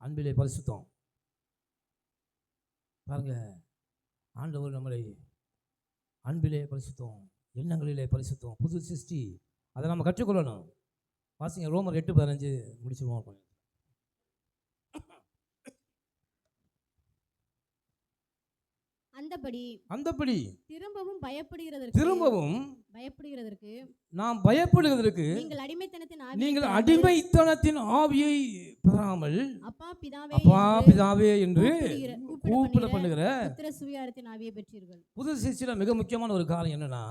அன்பிலே பரிசுத்தம். பாருங்க, ஆண்டவர் நம்மளை அன்பிலே பரிசுத்தம், எண்ணங்களிலே பரிசுத்தம், புது சிருஷ்டி, அதை நம்ம கற்றுக்கொள்ளணும். வாசிங்க, ரோமர் 8:15 முடிச்சிருவோம். அந்தபடி திரும்பவும் பயப்படுகிறதற்கு நாம் பயப்படுவதற்கு நீங்கள் அடிமைத்தனத்தின் ஆவியை பெறாமல் அப்பா பிதாவே என்று கூப்பிட பண்ணுகிற சுவிகாரத்தின் ஆவியை பெற்றீர்கள். புது சிருஷ்டியில் மிக முக்கியமான ஒரு காரியம் என்னன்னா,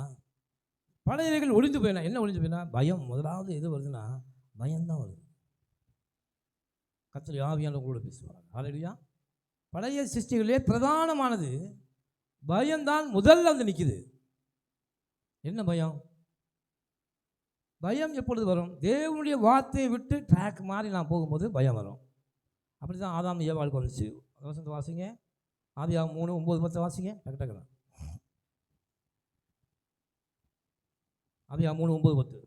பழையவைகள் ஒளிந்து போயினா. என்ன ஒளிந்து போயினா? பயம். முதலாவது எது வருதுன்னா பயம்தான் வருது. கர்த்தர் ஆவியானவர் கூட பேசுவார். ஹல்லேலூயா. பழைய சிருஷ்டிகளிலே பிரதானமானது பயம்தான் முதல்ல வந்து நிற்குது. என்ன பயம்? பயம் எப்பொழுது வரும்? தேவனுடைய வார்த்தையை விட்டு ட்ராக் மாறி நான் போகும்போது பயம் வரும். அப்படி தான் ஆதாம் ஏவாளுக்கு வந்துச்சு. வசனத்தை வாசிங்க. ஆதியாகமம் 3:9-10 வாசிங்க. டக்கு ஆதியாகமம் 3:9-10.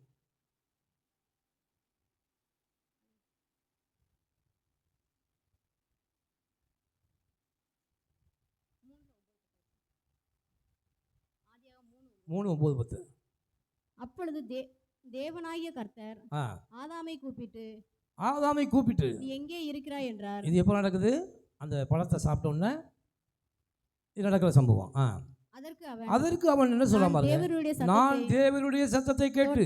அப்பொழுது தேவனாகிய கர்த்தர் ஆதாமை கூப்பிட்டு நீ எங்கே இருக்கிறாய் என்றார். இது எப்போ நடக்குது? அந்த பழத்தை சாப்பிட்ட உடனே இது நடக்கிற சம்பவம். அதற்கு அவன் என்ன சொல்றான் பாருங்க, நான் தேவனுடைய சத்தத்தை கேட்டு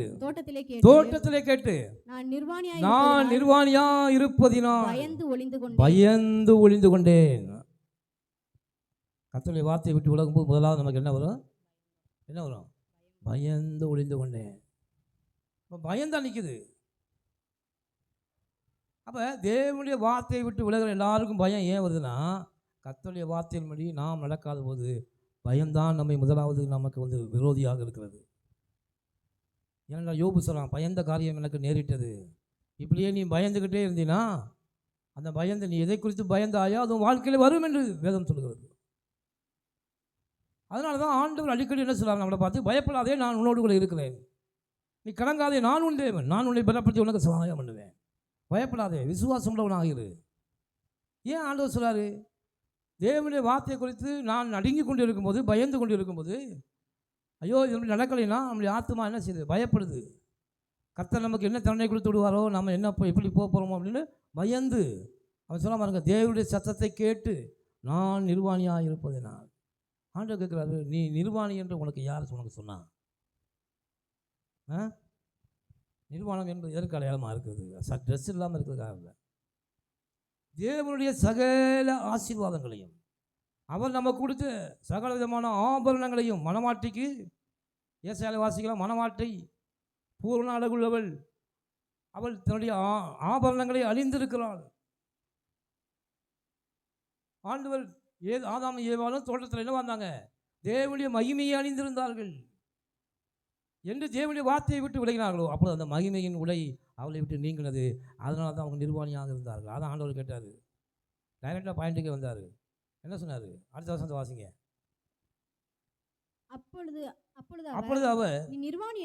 தோட்டத்திலே கேட்டு நான் நிர்வாணியா இருப்பதினால் பயந்து ஒளிந்து கொண்டேன். கர்த்தருடைய வார்த்தையை விட்டு விலகும்போது முதலாவது நமக்கு என்ன வரும்? என்ன வரும்? பயந்து ஒளிந்து கொண்டேன். இப்போ பயந்தான் நிற்குது. அப்போ தேவனுடைய வார்த்தையை விட்டு விலகிற எல்லாருக்கும் பயம் ஏன் வருதுன்னா, கர்த்தருடைய வார்த்தையின்படி நாம் நடக்காத போது பயம்தான் நம்மை முதலாவது நமக்கு விரோதியாக இருக்கிறது. ஏன்னா யோபு சொல்கிறான், பயந்த காரியம் எனக்கு நேரிட்டது. இப்படியே நீ பயந்துக்கிட்டே இருந்தீன்னா, அந்த பயந்து நீ எதை குறித்து பயந்தாயோ அதுவும் வாழ்க்கையில் வரும் என்று வேதம் சொல்கிறது. அதனால தான் ஆண்டவர் அடிக்கடி என்ன சொல்கிறாங்க நம்மளை பார்த்து, பயப்படாதே, நான் உன்னோடு கூட இருக்கிறேன். நீ கலங்காதே, நான் உன் தேவன், நான் உன்னை பலப்படுத்தி உனக்கு சகாயம் பண்ணுவேன். பயப்படாதே, விசுவாசம் உள்ளவனாக இரு. ஏன் ஆண்டவர் சொல்கிறாரு? தேவனுடைய வார்த்தையை குறித்து நான் நடுங்கி கொண்டு இருக்கும்போது, பயந்து கொண்டு இருக்கும்போது, ஐயோ இது நடக்கலைன்னா நம்முடைய ஆத்மா என்ன செய்யுது? பயப்படுது. கர்த்தர் நமக்கு என்ன தண்டனை கொடுத்து விடுவாரோ, நம்ம என்ன எப்படி போக போகிறோமோ அப்படின்னு பயந்து. அவன் சொல்ல பாருங்க, தேவனுடைய சத்தத்தை கேட்டு நான் நிர்வாணியாக இருப்பதை நான். ஆண்டவர் கேட்குறாரு, நீ நிர்வாணி என்று உனக்கு யார் உனக்கு சொன்னா? நிர்வாணம் என்பது எதற்கு அடையாளமாக இருக்குது? ட்ரெஸ் இல்லாமல் இருக்கிறதுக்காக இல்லை. தேவனுடைய சகல ஆசீர்வாதங்களையும் அவர் நமக்கு கொடுத்த சகல விதமான ஆபரணங்களையும், மணவாட்டிக்கு ஏசாயால வாசிக்கலாம், மணவாட்டை பூர்ண அழகுள்ளவள், அவள் தன்னுடைய ஆபரணங்களை அணிந்திருக்கிறாள். ஆண்டவர் ஆதாம் ஏவாளும் தோட்டத்தில் என்ன வந்தாங்க? தேவனுடைய மகிமையை அணிந்திருந்தார்கள். என்று தேவனுடைய வார்த்தையை விட்டு விலகினார்களோ அப்பொழுது அந்த மகிமையின் உடை அவளை விட்டு நீங்கினது. அதனால தான் அவங்க நிர்வாணியாக இருந்தார்கள். அதான் ஆண்டவர் கேட்டார். டைரெக்டாக பாயிண்ட்டுக்கே வந்தார். என்ன சொன்னார்? அடுத்த வசனத்தை வாசிங்க. அப்பொழுது அவ நீ நிர்வாணி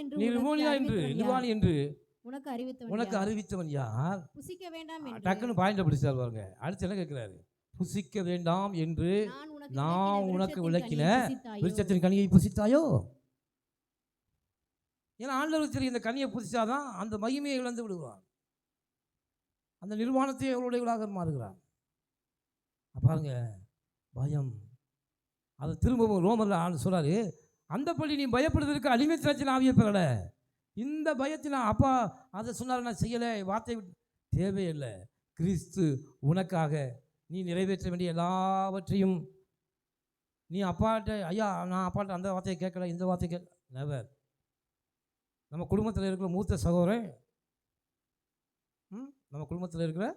என்று உனக்கு அறிவித்தவன் யார்? புசிக்க வேண்டாம். டக்குன்னு பாயிண்ட்டை பிடிச்சார் பாருங்க. அடுத்து என்ன கேட்கிறாரு? புசிக்க வேண்டாம் என்று நான் உனக்கு விளக்கின விருட்சத்தின் கனியை புசித்தாயோ? ஏன்னா ஆண்டவர் சரி, இந்த கனியை புசிச்சாதான் அந்த மகிமையை இழந்து விடுவான், அந்த நிர்வாணத்தை அவருடையவளாக மாறுகிறான். பாருங்க, பயம். அதை திரும்பவும் ரோமரில் சொல்றாரு, அந்த பள்ளி நீ பயப்படுவதற்கு அடிமைத்தனத்தின் ஆவியை பெறலை. இந்த பயத்தினா அப்பா அதை சொன்னார், நான் செய்யலை, வார்த்தை தேவையில்லை. கிறிஸ்து உனக்காக நீ நிறைவேற்ற வேண்டிய எல்லாவற்றையும் நீ அப்பாட்ட, ஐயா நான் அப்பாட்ட அந்த வார்த்தையை கேட்கல, இந்த வார்த்தையை நெவர். நம்ம குடும்பத்தில் இருக்கிற மூத்த சகோதரன், நம்ம குடும்பத்தில் இருக்கிற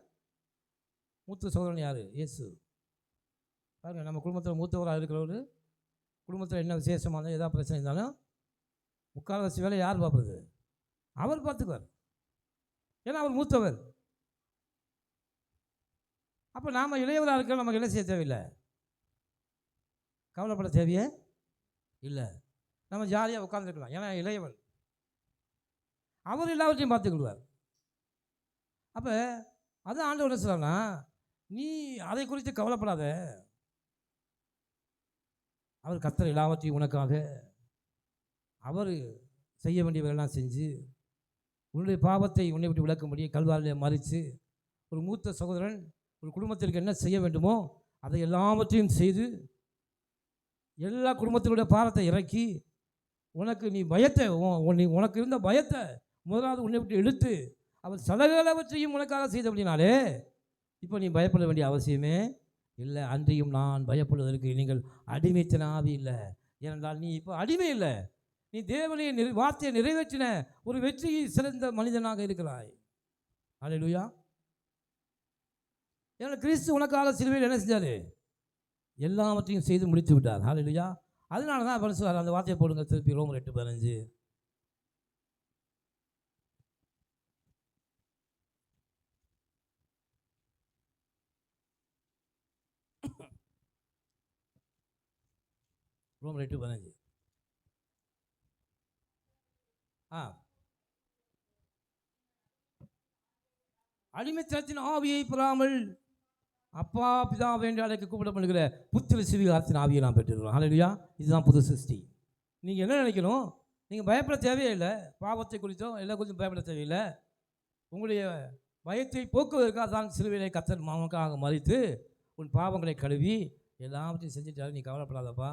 மூத்த சகோதரன் யார்? இயேசு. பாருங்கள், நம்ம குடும்பத்தில் மூத்தவராக இருக்கிறவர், குடும்பத்தில் என்ன விசேஷமாக இருந்தாலும் ஏதாவது பிரச்சனை இருந்தாலும் முக்கால்வாசி வேலை யார் பார்ப்பது? அவர் பார்த்துக்குவார். ஏன்னா அவர் மூத்தவர். அப்போ நாம் இளையவராக இருக்க நமக்கு என்ன செய்ய தேவையில்லை, கவலைப்பட தேவையே இல்லை. நம்ம ஜாலியாக உட்காந்துருக்கலாம். ஏன்னா இளையவன், அவர் எல்லாவற்றையும் பார்த்துக்கிடுவார். அப்போ அது ஆண்டவர் என்ன சொல்கிறான்னா, நீ அதை குறித்து கவலைப்படாத. அவர் கர்த்தர் எல்லாவற்றையும் உனக்காக அவர் செய்ய வேண்டியவர்களெல்லாம் செஞ்சு உன்னுடைய பாவத்தை உன்னை விட்டு விளக்கும்படி கல்வாரில் மறித்து, ஒரு மூத்த சகோதரன் ஒரு குடும்பத்திற்கு என்ன செய்ய வேண்டுமோ அதை எல்லாவற்றையும் செய்து எல்லா குடும்பத்தினுடைய பாரத்தை இறக்கி உனக்கு நீ பயத்தை உனக்கு இருந்த பயத்தை முதலாவது உன்னை விட்டு எடுத்து அவர் சகலவற்றையும் உனக்காக செய்தபடினாலே இப்போ நீ பயப்பட வேண்டிய அவசியமே இல்லை. அன்றையும் நான் பயப்படுவதற்கு நீங்கள் அடிமைத்தன ஆவி இல்லை. ஏனென்றால் நீ இப்போ அடிமை இல்லை, நீ தேவனுடைய வார்த்தையை நிறைவேற்றின ஒரு வெற்றியை சிறந்த மனிதனாக இருக்கிறாய். அல்லேலூயா. ஏன்னா கிறிஸ்து உனக்காக சிலுவையில் என்ன செஞ்சார்? எல்லாவற்றையும் செய்து முடித்து விட்டார். அல்லேலூயா. அதனால தான் சொல்லுவார், அந்த வார்த்தையை போடுங்க திருப்பி, ரோமர் 8:15. ரோமர் 8:15. அடிமைத்தனத்தின் ஆவியை பெறாமல் அப்பா பிதா என்று அழைக்க கூப்பிடப்படுகிற புத்திர சுவிகாரத்தின் ஆவியை நாம் பெற்றிருக்கிறோம். அல்லேலூயா. இதுதான் புது சிருஷ்டி. நீங்கள் என்ன நினைக்கணும்? நீங்கள் பயப்பட தேவையில்லை. பாவத்தை குறித்தோ எல்லா குறித்தும் பயப்பட தேவையில்லை. உங்களுடைய பயத்தை போக்குவதற்காக தான் சிலுவையிலே கர்த்தர் நமக்காக மரித்து உன் பாவங்களை கழுவி எல்லாவற்றையும் செஞ்சுட்டாரு. நீ கவலைப்படாதப்பா.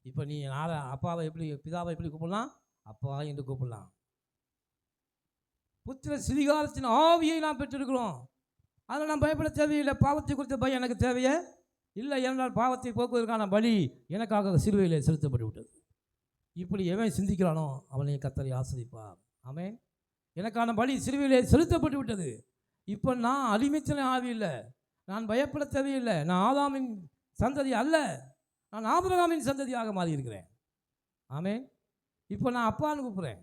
இப்போ நீ அப்பாவை எப்படி, பிதாவை எப்படி கூப்பிடலாம்? அப்பா என்று கூப்பிடலாம். புத்திர சுவிகாரத்தின் ஆவியை நாம் பெற்றிருக்கிறோம். அதில் நாம் பயப்பட தேவையில்லை. பாவத்தை குறித்த பயம் எனக்கு தேவையே இல்லை என்றால் பாவத்தை போக்குவதற்கான பலி எனக்காக சிலுவையிலே செலுத்தப்பட்டு விட்டது. இப்படி எவன் சிந்திக்கிறானோ அவனை கர்த்தர் ஆசீர்வதிப்பார். ஆமென். எனக்கான பலி சிலுவையிலே செலுத்தப்பட்டு விட்டது. இப்போ நான் அடிமைத்தன ஆவி இல்லை, நான் பயப்பட தேவையில்லை. நான் ஆதாமின் சந்ததி அல்ல, நான் ஆபிரகாமின் சந்ததியாக மாறி இருக்கிறேன். ஆமென். இப்போ நான் அப்பான்னு கூப்பிட்றேன்.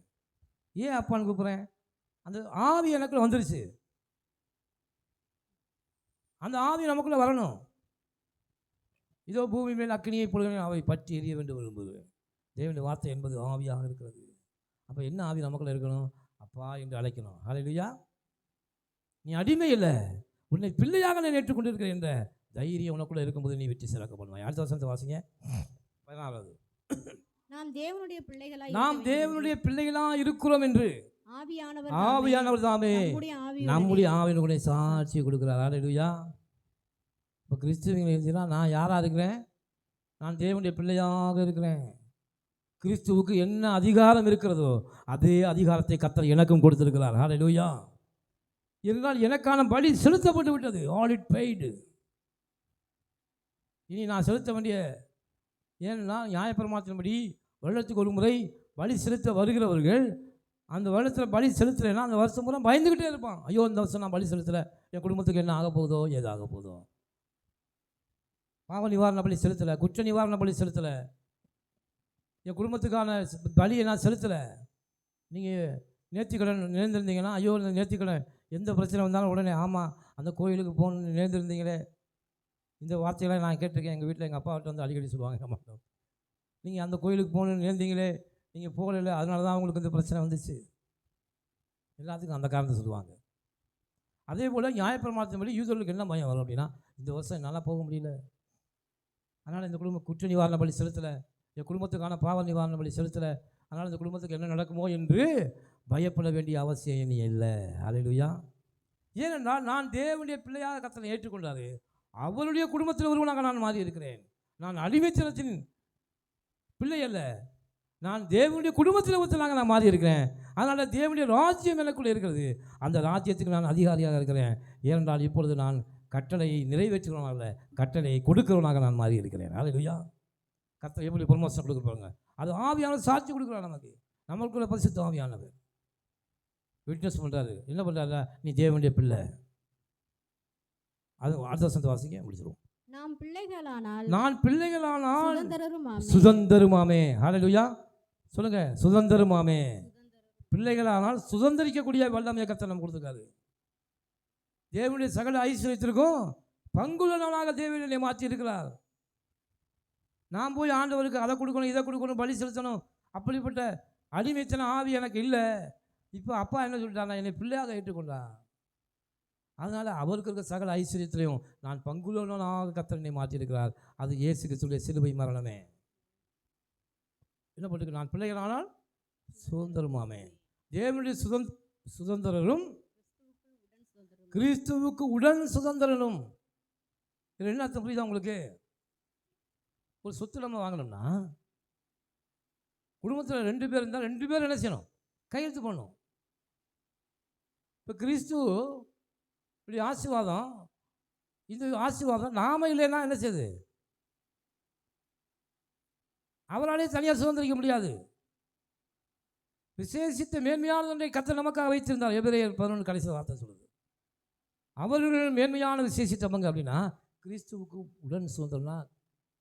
ஏன் அப்பான்னு கூப்பிட்றேன்? அந்த ஆவி எனக்குள்ள வந்துருச்சு. அந்த ஆவி நமக்குள்ளே வரணும். இதோ பூமி மேல் அக்கினியை பொழுது அவை பற்றி எரிய வேண்டும் விரும்புகிறேன். தேவனுடைய வார்த்தை என்பது ஆவியாக இருக்கிறது. அப்போ என்ன ஆவி நமக்குள்ளே இருக்கணும்? அப்பா என்று அழைக்கணும். ஹல்லேலூயா. நீ அடிமை இல்லை, உன்னை பிள்ளையாக நான் ஏற்றுக்கொண்டு இருக்கிறேன் என்ற தைரியம் உனக்குள்ளே இருக்கும்போது நீ வெற்றி சிறக்க பண்ணுவாய். அடுத்த வசனத்தை வாசிங்க. 14. நாம் தேவனுடைய பிள்ளைகளாக இருக்கிறோம் என்று ஆவியானவர் தாமே நம்முடைய ஆவியினுடைய சாட்சியை கொடுக்கிறார். ஹல்லேலூயா. இப்போ கிறிஸ்துவங்க எழுதினா நான் யாராக இருக்கிறேன்? நான் தேவனுடைய பிள்ளையாக இருக்கிறேன். கிறிஸ்துவுக்கு என்ன அதிகாரம் இருக்கிறதோ அதே அதிகாரத்தை கர்த்தர் எனக்கும் கொடுத்திருக்கிறார். ஹல்லேலூயா. இருந்தால் எனக்கான பலி செலுத்தப்பட்டு விட்டது. All it paid. இனி நான் செலுத்த வேண்டிய, ஏன்னா நியாயப்பிரமாணத்தின்படி வருடத்துக்கு ஒரு முறை பலி செலுத்த வருகிறவர்கள் அந்த வருடத்தில் பலி செலுத்தலைன்னா அந்த வருஷம் பூரா பயந்துக்கிட்டே இருப்பான். ஐயோ இந்த வருஷம் நான் பலி செலுத்தலை, என் குடும்பத்துக்கு என்ன ஆக போகுதோ, ஏது ஆக போதோ. பாவ நிவாரண பலி செலுத்தலை, குற்ற நிவாரண பலி செலுத்தலை, என் குடும்பத்துக்கான பலியை நான் செலுத்தலை. நீங்கள் நேர்த்திக்கடன் நேர்ந்திருந்தீங்கன்னா, ஐயோ இந்த நேர்த்திக்கடன் எந்த பிரச்சனை வந்தாலும் உடனே ஆமாம் அந்த கோயிலுக்கு போகணுன்னு நேர்ந்திருந்தீங்களே. இந்த வார்த்தையெல்லாம் நான் கேட்டிருக்கேன். எங்கள் வீட்டில் எங்கள் அப்பாவிட்ட வந்து அடிக்கடி சொல்லுவாங்க, மாட்டோம் நீங்கள் அந்த கோயிலுக்கு போகணுன்னு நேர்ந்தீங்களே, நீங்கள் போகல, அதனால தான் அவங்களுக்கு இந்த பிரச்சனை வந்துச்சு. எல்லாத்துக்கும் அந்த காரணத்தை சொல்லுவாங்க. அதே போல் நியாயப்பிரமாணத்தின்படி யூதர்களுக்கு என்ன பயம் வரும் அப்படின்னா, இந்த வருஷம் என்னால் போக முடியல, அதனால் இந்த குடும்பம் குற்ற நிவாரண பலி செலுத்தலை, என் குடும்பத்துக்கான பாவ நிவாரண பலி செலுத்தலை, அதனால் இந்த குடும்பத்துக்கு என்ன நடக்குமோ என்று பயப்பட வேண்டிய அவசியம் இனி இல்லை. ஹல்லேலூயா. ஏனென்றால் நான் தேவனுடைய பிள்ளையாக கர்த்தரை ஏற்றுக்கொண்டாரு, அவருடைய குடும்பத்தில் ஒருவனாக நான் மாறி இருக்கிறேன். நான் அடிமைத்தனத்தின் பிள்ளை அல்ல, நான் தேவனுடைய குடும்பத்தில் ஒருத்தனாக நான் மாறி இருக்கிறேன். அதனால் தேவனுடைய ராஜ்யம் எனக்குள்ளே இருக்கிறது. அந்த ராஜ்யத்துக்கு நான் அதிகாரியாக இருக்கிறேன். ஏனென்றால் இப்பொழுது நான் கட்டளையை நிறைவேற்றுகிறவனாக அல்ல, கட்டளையை கொடுக்கிறவனாக நான் மாறி இருக்கிறேன். ஹல்லேலூயா. கர்த்தர் எப்படி ப்ரமோஷன் கொடுக்குறாங்க? அது ஆவியானவர் சாட்சி கொடுக்குறாரு. நமக்குள்ள பரிசுத்த ஆவியானவர் விட்னஸ் பண்ணுறாரு. என்ன பண்ணுறாரு? நீ தேவனுடைய பிள்ளை. அது அடுத்த வசனத்தை வாசிக்க முடிச்சிருவோம். நான் பிள்ளைகளானால் சுதந்திரமாமே. ஹல்லேலூயா. சொல்லுங்க, சுதந்திரமாமே. பிள்ளைகளானால் சுதந்திரிக்கக்கூடிய வல்லமையை கர்த்தர் நம்ம கொடுத்துருக்காரு. தேவனுடைய சகல ஐஸ்வர்யத்திற்கும் பங்குள்ளவனாக தேவனை மாற்றி இருக்கிறார். நான் போய் ஆண்டவருக்கு அதை கொடுக்கணும் இதை கொடுக்கணும் பலி செலுத்தணும் அப்படிப்பட்ட அடிமைத்தன ஆவி எனக்கு இல்லை. இப்போ அப்பா என்ன சொல்லிட்டாங்க? என்னை பிள்ளையாக ஏற்றுக்கொண்டா. அதனால் அவருக்கு இருக்க சகல ஐஸ்வர்யத்திலையும் நான் பங்குள்ளவனாக கர்த்தர் என்னை மாற்றியிருக்கிறார். அது இயேசு கிறிஸ்துவின் சிலுவை மரணமே. என்ன பண்ணிருக்கு? நான் பிள்ளைகளானால் சுதந்திரமாமே. தேவனுடைய சுதந்திரரும் கிறிஸ்துவுக்கு உடன் சுதந்திரனும். இதில் என்ன அர்த்தம் புரியுதா உங்களுக்கு? ஒரு சொத்து நம்ம வாங்கணும்னா குடும்பத்தில் 2 பேர் இருந்தால் 2 பேர் என்ன செய்யணும்? கையெழுத்து பண்ணணும். இப்போ கிறிஸ்து இப்படி ஆசீர்வாதம், இது ஆசீர்வாதம் நாம இல்லைன்னா என்ன செய்யுது? அவராலே தனியாக சுதந்திரிக்க முடியாது. விசேஷித்த மேன்மையான ஒன்றை கர்த்தர் நமக்காக வைத்திருந்தார். எபிரேயர் 11 கடைசி வார்த்தை சொல்லுது. அவர்கள் மேன்மையான விசேஷித்த பங்கு அப்படின்னா கிறிஸ்துவுக்கு உடன் சுதந்திரம்னா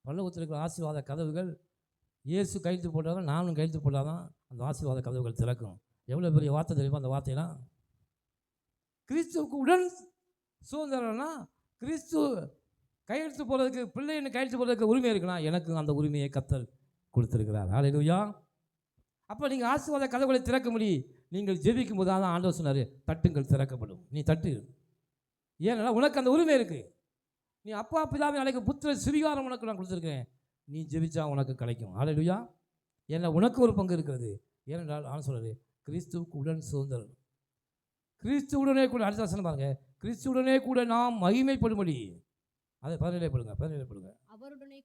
பரலோகத்தில் இருக்கிற ஆசீர்வாத கதவுகள் இயேசு கையெழுத்து போட்டாலும் நானும் கையெழுத்து போட்டால் தான் அந்த ஆசீர்வாத கதவுகள் திறக்கும். எவ்வளோ பெரிய வார்த்தை தெரியுமா அந்த வார்த்தைலாம்? கிறிஸ்துவுக்கு உடன் சுதந்திரம்னா கிறிஸ்து கையெழுத்து போகிறதுக்கு, பிள்ளைன்னு கையெழுத்து போகிறதுக்கு உரிமை இருக்குன்னா எனக்கு அந்த உரிமையை கர்த்தர் கொடுத்துருக்கிறார். ஹல்லேலூயா. அப்போ நீங்கள் ஆசீர்வாத கதவுகளை திறக்க முடியும். நீங்கள் ஜெபிக்கும் போது தான் ஆண்டவர் சொன்னார், தட்டுங்கள் திறக்கப்படும். நீ தட்டு. ஏன்னா உனக்கு அந்த உரிமை இருக்குது. நீ அப்பா பிதாவை அழைக்க புத்திர சிவிகாரம் உனக்கு நான் கொடுத்துருக்கேன். நீ ஜெபிச்சா உனக்கு கிடைக்கும். ஹல்லேலூயா. ஏன்னா உனக்கு ஒரு பங்கு இருக்கிறது. ஏனென்றால் நான் சொல்கிறது கிறிஸ்துவுக்கு உடன் சுதந்திரம். கிறிஸ்துவுடனே கூட அடுத்த வசனம் பாருங்க. கிறிஸ்துவுடனே கூட நாம் மகிமைப்படும்படி, அதை பதினிலைப்படுங்க. அவருடனே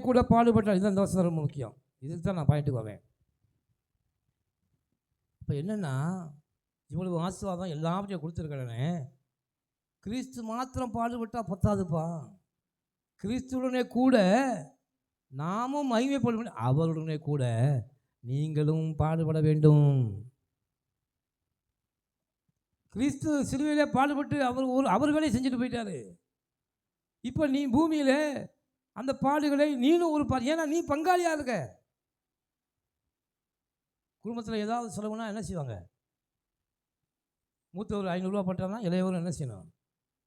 கூட பாடுபட்டார். இதுதான் இந்த வசனம் ரொம்ப முக்கியம். இதுக்கு தான் நான் பாயிண்ட்டுக்கு வரேன். இப்போ என்னென்னா இவ்வளவு ஆசீர்வாதம் எல்லாத்தையும் கொடுத்துருக்கிறேனே, கிறிஸ்து மாத்திரம் பாடுபட்டால் பத்தாதுப்பா. கிறிஸ்துவுடனே கூட நாமும் மகிமைப்படும் அவருடனே கூட நீங்களும் பாடுபட வேண்டும். கிறிஸ்து சிலுவையிலே பாடுபட்டு அவர் வேலையை செஞ்சுட்டு போயிட்டாரு. இப்போ நீ பூமியில் அந்த பாடுகளை நீனும் ஒரு ஏன்னா நீ பங்காளியாக இருக்க. குடும்பத்தில் ஏதாவது செலவுனா என்ன செய்வாங்க? மூத்தவர் 500 ரூபா போட்டாங்கன்னா இளையவர் என்ன செய்யணும்?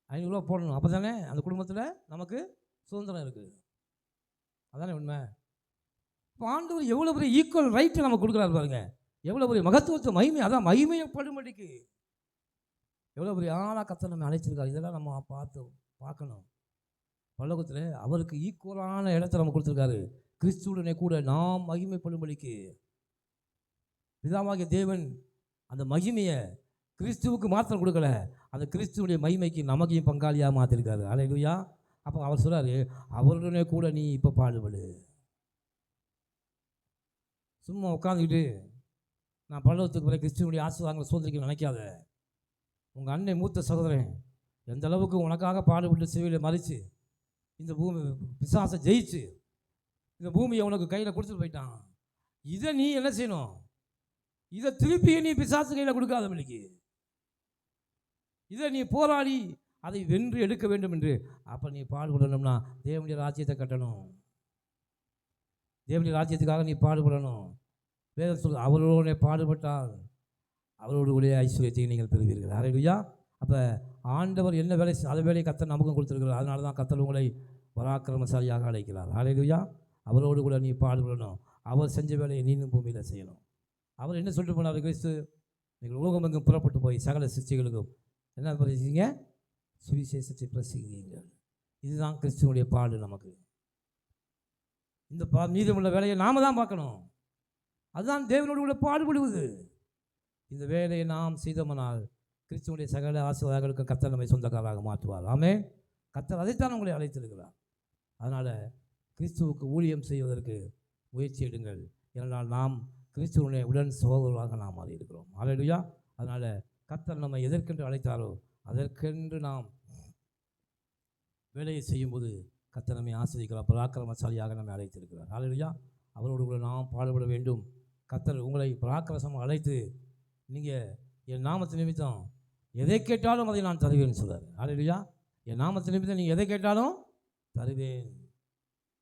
500 ரூபா போடணும். அப்போ தானே அந்த குடும்பத்தில் நமக்கு சுதந்திரம் இருக்குது. அதானே உண்மை. இப்போ ஆண்டவர் எவ்வளோ பெரிய ஈக்குவல் ரைட்டு நமக்கு கொடுக்குறாரு பாருங்க. எவ்வளோ பெரிய மகத்துவத்தை மகிமை, அதான் மகிமையப்படும்படிக்கு எவ்வளோ பெரிய ஆளாக கர்த்தர் நம்ம அழைச்சிருக்காரு. இதெல்லாம் நம்ம பார்க்கணும். பரலோகத்தில் அவருக்கு ஈக்குவலான இடத்த நம்ம கொடுத்துருக்காரு. கிறிஸ்துவுடனே கூட நாம் மகிமைப்படும்படிக்கு பிதாவாகிய தேவன் அந்த மகிமையை கிறிஸ்துவுக்கு மாத்திரம் கொடுக்கல, அந்த கிறிஸ்துவுடைய மகிமைக்கு நமக்கையும் பங்காளியாக மாற்றிருக்காரு. அல்லேலூயா. அப்போ அவர் சொல்கிறாரு, அவருடனே கூட நீ இப்போ பாடுபடு. சும்மா உட்காந்துக்கிட்டு நான் பரலோகத்துக்கு போகிற கிறிஸ்துவனுடைய ஆசீர்வாதங்களை சோதரிக்க நினைக்காத. உங்கள் அண்ணன் மூத்த சகோதரன் எந்த அளவுக்கு உனக்காக பாடுபட்டு சிலுவையில் மறித்து இந்த பூமி பிசாசை ஜெயிச்சு இந்த பூமியை உனக்கு கையில் கொடுத்துட்டு போயிட்டான். இதை நீ என்ன செய்யணும்? இதை திருப்பி நீ பிசாசு கையில் கொடுக்காத மணிக்கு. இதை நீ போராடி அதை வென்று எடுக்க வேண்டும் என்று. அப்போ நீ பாடுபடணும்னா தேவனுடைய ராஜ்யத்தை கட்டணும். தேவனுடைய ராஜ்யத்துக்காக நீ பாடுபடணும். வேதம் சொல், அவரோட பாடுபட்டால் அவரோடு உடைய ஐஸ்வர்யத்தை நீங்கள் பெறுவீர்கள். அல்லேலூயா. அப்போ ஆண்டவர் என்ன வேலை அதை வேலையை கர்த்தர் நமக்கும் கொடுத்துருக்கிறார். அதனால தான் கர்த்தர் உங்களை பராக்கிரமசாலியாக அழைக்கிறார். அல்லேலூயா. அவரோடு கூட நீ பாடுபடணும். அவர் செஞ்ச வேலையை நீனும் பூமியில் செய்யணும். அவர் என்ன சொல்லிட்டு போனார்? கிறிஸ்து, நீங்கள் உலகம் எங்கும் புறப்பட்டு போய் சகல சிருஷ்டிகளுக்கும் என்ன பிரசிங்க? சுவிசேஷத்தை பிரசங்கியுங்கள். இதுதான் கிறிஸ்துவனுடைய பாடு. நமக்கு இந்த மீதமுள்ள வேலையை நாம் தான் பார்க்கணும். அதுதான் தேவனோடு கூட பாடுபடுவது. இந்த வேலையை நாம் செய்தோம்னால் கிறிஸ்துவனுடைய சகல ஆசீர்வாதங்களுக்கு கர்த்தர் நம்மை சொந்தக்காரராக மாற்றுவார். ஆமே. கர்த்தர் அதைத்தான் உங்களை அழைத்திருக்கிறார். அதனால் கிறிஸ்துவுக்கு ஊழியம் செய்வதற்கு முயற்சி எடுங்கள். ஏனென்றால் நாம் கிறிஸ்துவனுடைய உடன் சகோதரராக நாம் மாறி இருக்கிறோம். அல்லேலூயா. அதனால் கர்த்தர் நம்மை எதற்கென்று அழைத்தாரோ அதற்கென்று நாம் வேலையை செய்யும்போது கர்த்தர் நம்மை ஆசீர்வதிக்கிறார். பராக்கிரமசாலியாக நம்மை அழைத்திருக்கிறார். அல்லேலூயா. அவரோடு கூட நாம் பாடுபட வேண்டும். கர்த்தர் உங்களை பராக்கிரமமாக அழைத்து நீங்கள் என் நாமத்து நிமித்தம் எதை கேட்டாலும் அதை நான் தருவேன்னு சொல்கிறார். அல்லேலூயா. என் நாமத்து நிமித்தம் நீங்கள் எதை கேட்டாலும் தருவேன்.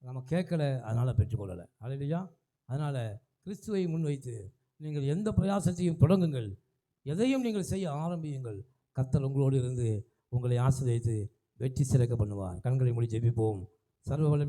நம்ம கேட்கலை, அதனால் பெற்றுக்கொள்ளலை. அல்லேலூயா. அதனால் கிறிஸ்துவை முன்வைத்து நீங்கள் எந்த பிரயாசத்தையும் தொடங்குங்கள். எதையும் நீங்கள் செய்ய ஆரம்பியுங்கள். கர்த்தர் உங்களோடு இருந்து உங்களை ஆசீர்வதித்து வெற்றி சிறக்க பண்ணுவார். கண்களை மூடி ஜெபிப்போம். சர்வ வல்லமை